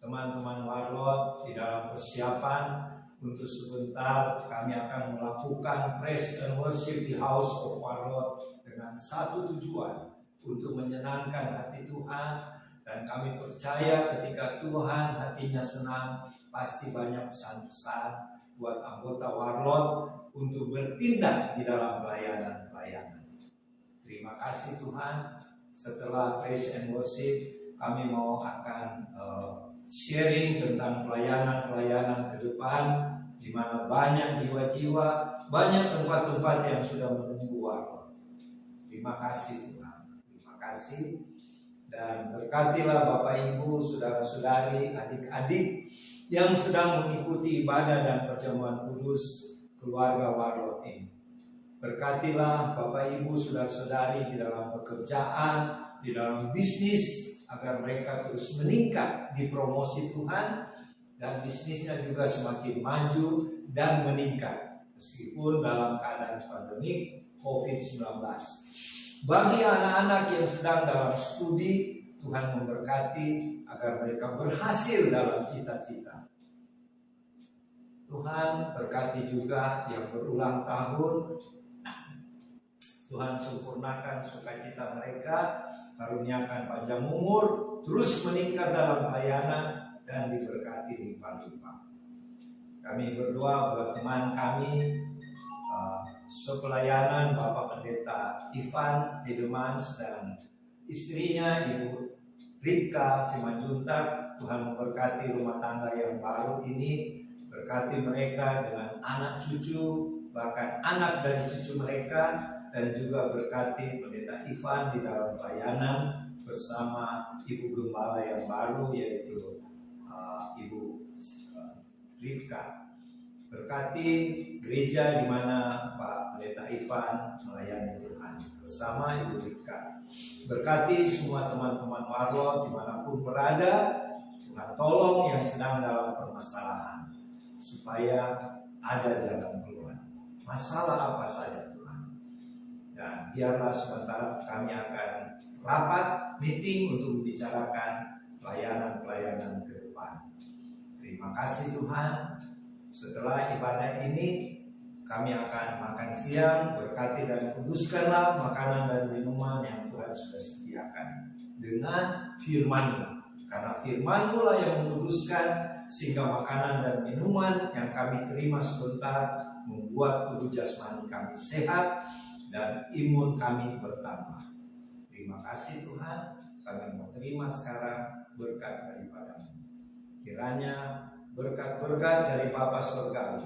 teman-teman Warlord di dalam persiapan. Untuk sebentar kami akan melakukan praise and worship di House of Warlord dengan satu tujuan, untuk menyenangkan hati Tuhan. Dan kami percaya ketika Tuhan hatinya senang, pasti banyak pesan-pesan buat anggota Warlord untuk bertindak di dalam pelayanan. Terima kasih Tuhan. Setelah praise and worship, kami mau akan sharing tentang pelayanan ke depan, di mana banyak jiwa-jiwa, banyak tempat-tempat yang sudah menunggu Warlord. Terima kasih Tuhan, terima kasih. Dan berkatilah Bapak Ibu, saudara-saudari, adik-adik yang sedang mengikuti ibadah dan perjamuan kudus keluarga Warlord ini. Berkatilah Bapak Ibu, saudara-saudari di dalam pekerjaan, di dalam bisnis, agar mereka terus meningkat di promosi Tuhan, dan bisnisnya juga semakin maju dan meningkat meskipun dalam keadaan pandemi COVID-19. Bagi anak-anak yang sedang dalam studi, Tuhan memberkati agar mereka berhasil dalam cita-cita. Tuhan berkati juga yang berulang tahun. Tuhan sempurnakan sukacita mereka, karuniakan panjang umur, terus meningkat dalam pelayanan, dan diberkati limpah-limpah. Kami berdoa buat teman kami sepelayanan Bapak Pendeta Ivan Edemans dan istrinya Ibu Rika Simanjuntak. Tuhan memberkati rumah tangga yang baru ini, berkati mereka dengan anak cucu, bahkan anak dari cucu mereka, dan juga berkati Pendeta Ivan di dalam pelayanan bersama Ibu Gembala yang baru, yaitu Ibu Rika. Berkati gereja di mana Pak Pendeta Ivan melayani Tuhan bersama Ibu Rika. Berkati semua teman-teman warlot dimanapun berada. Tuhan tolong yang sedang dalam permasalahan, supaya ada jalan keluar. Masalah apa saja Tuhan. Dan biarlah sebentar kami akan rapat meeting untuk membicarakan pelayanan-pelayanan ke depan. Terima kasih Tuhan. Setelah ibadah ini kami akan makan siang. Berkati dan kuduskanlah makanan dan minuman yang Tuhan sudah sediakan dengan firman-Mu. Karena firman-Mu lah yang menguduskan, sehingga makanan dan minuman yang kami terima sebentar membuat tubuh jasmani kami sehat dan imun kami bertambah. Terima kasih Tuhan, kami mau terima sekarang berkat daripada-Mu. Kiranya berkat-berkat dari Bapa Surgawi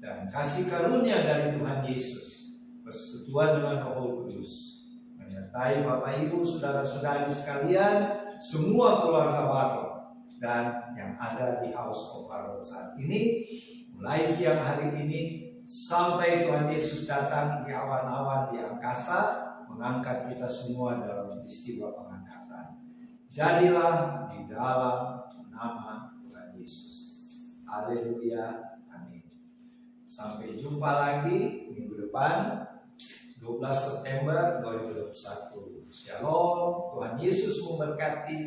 dan kasih karunia dari Tuhan Yesus, persekutuan dengan Roh Kudus, menyertai Bapak Ibu, saudara-saudari sekalian, semua keluarga warlot, dan yang ada di House of Warlot saat ini, mulai siang hari ini sampai Tuhan Yesus datang di awan-awan di angkasa, mengangkat kita semua dalam peristiwa pengangkatan. Jadilah di dalam nama Tuhan Yesus. Haleluya, amin. Sampai jumpa lagi minggu depan, 12 September 2021. Shalom, Tuhan Yesus memberkati.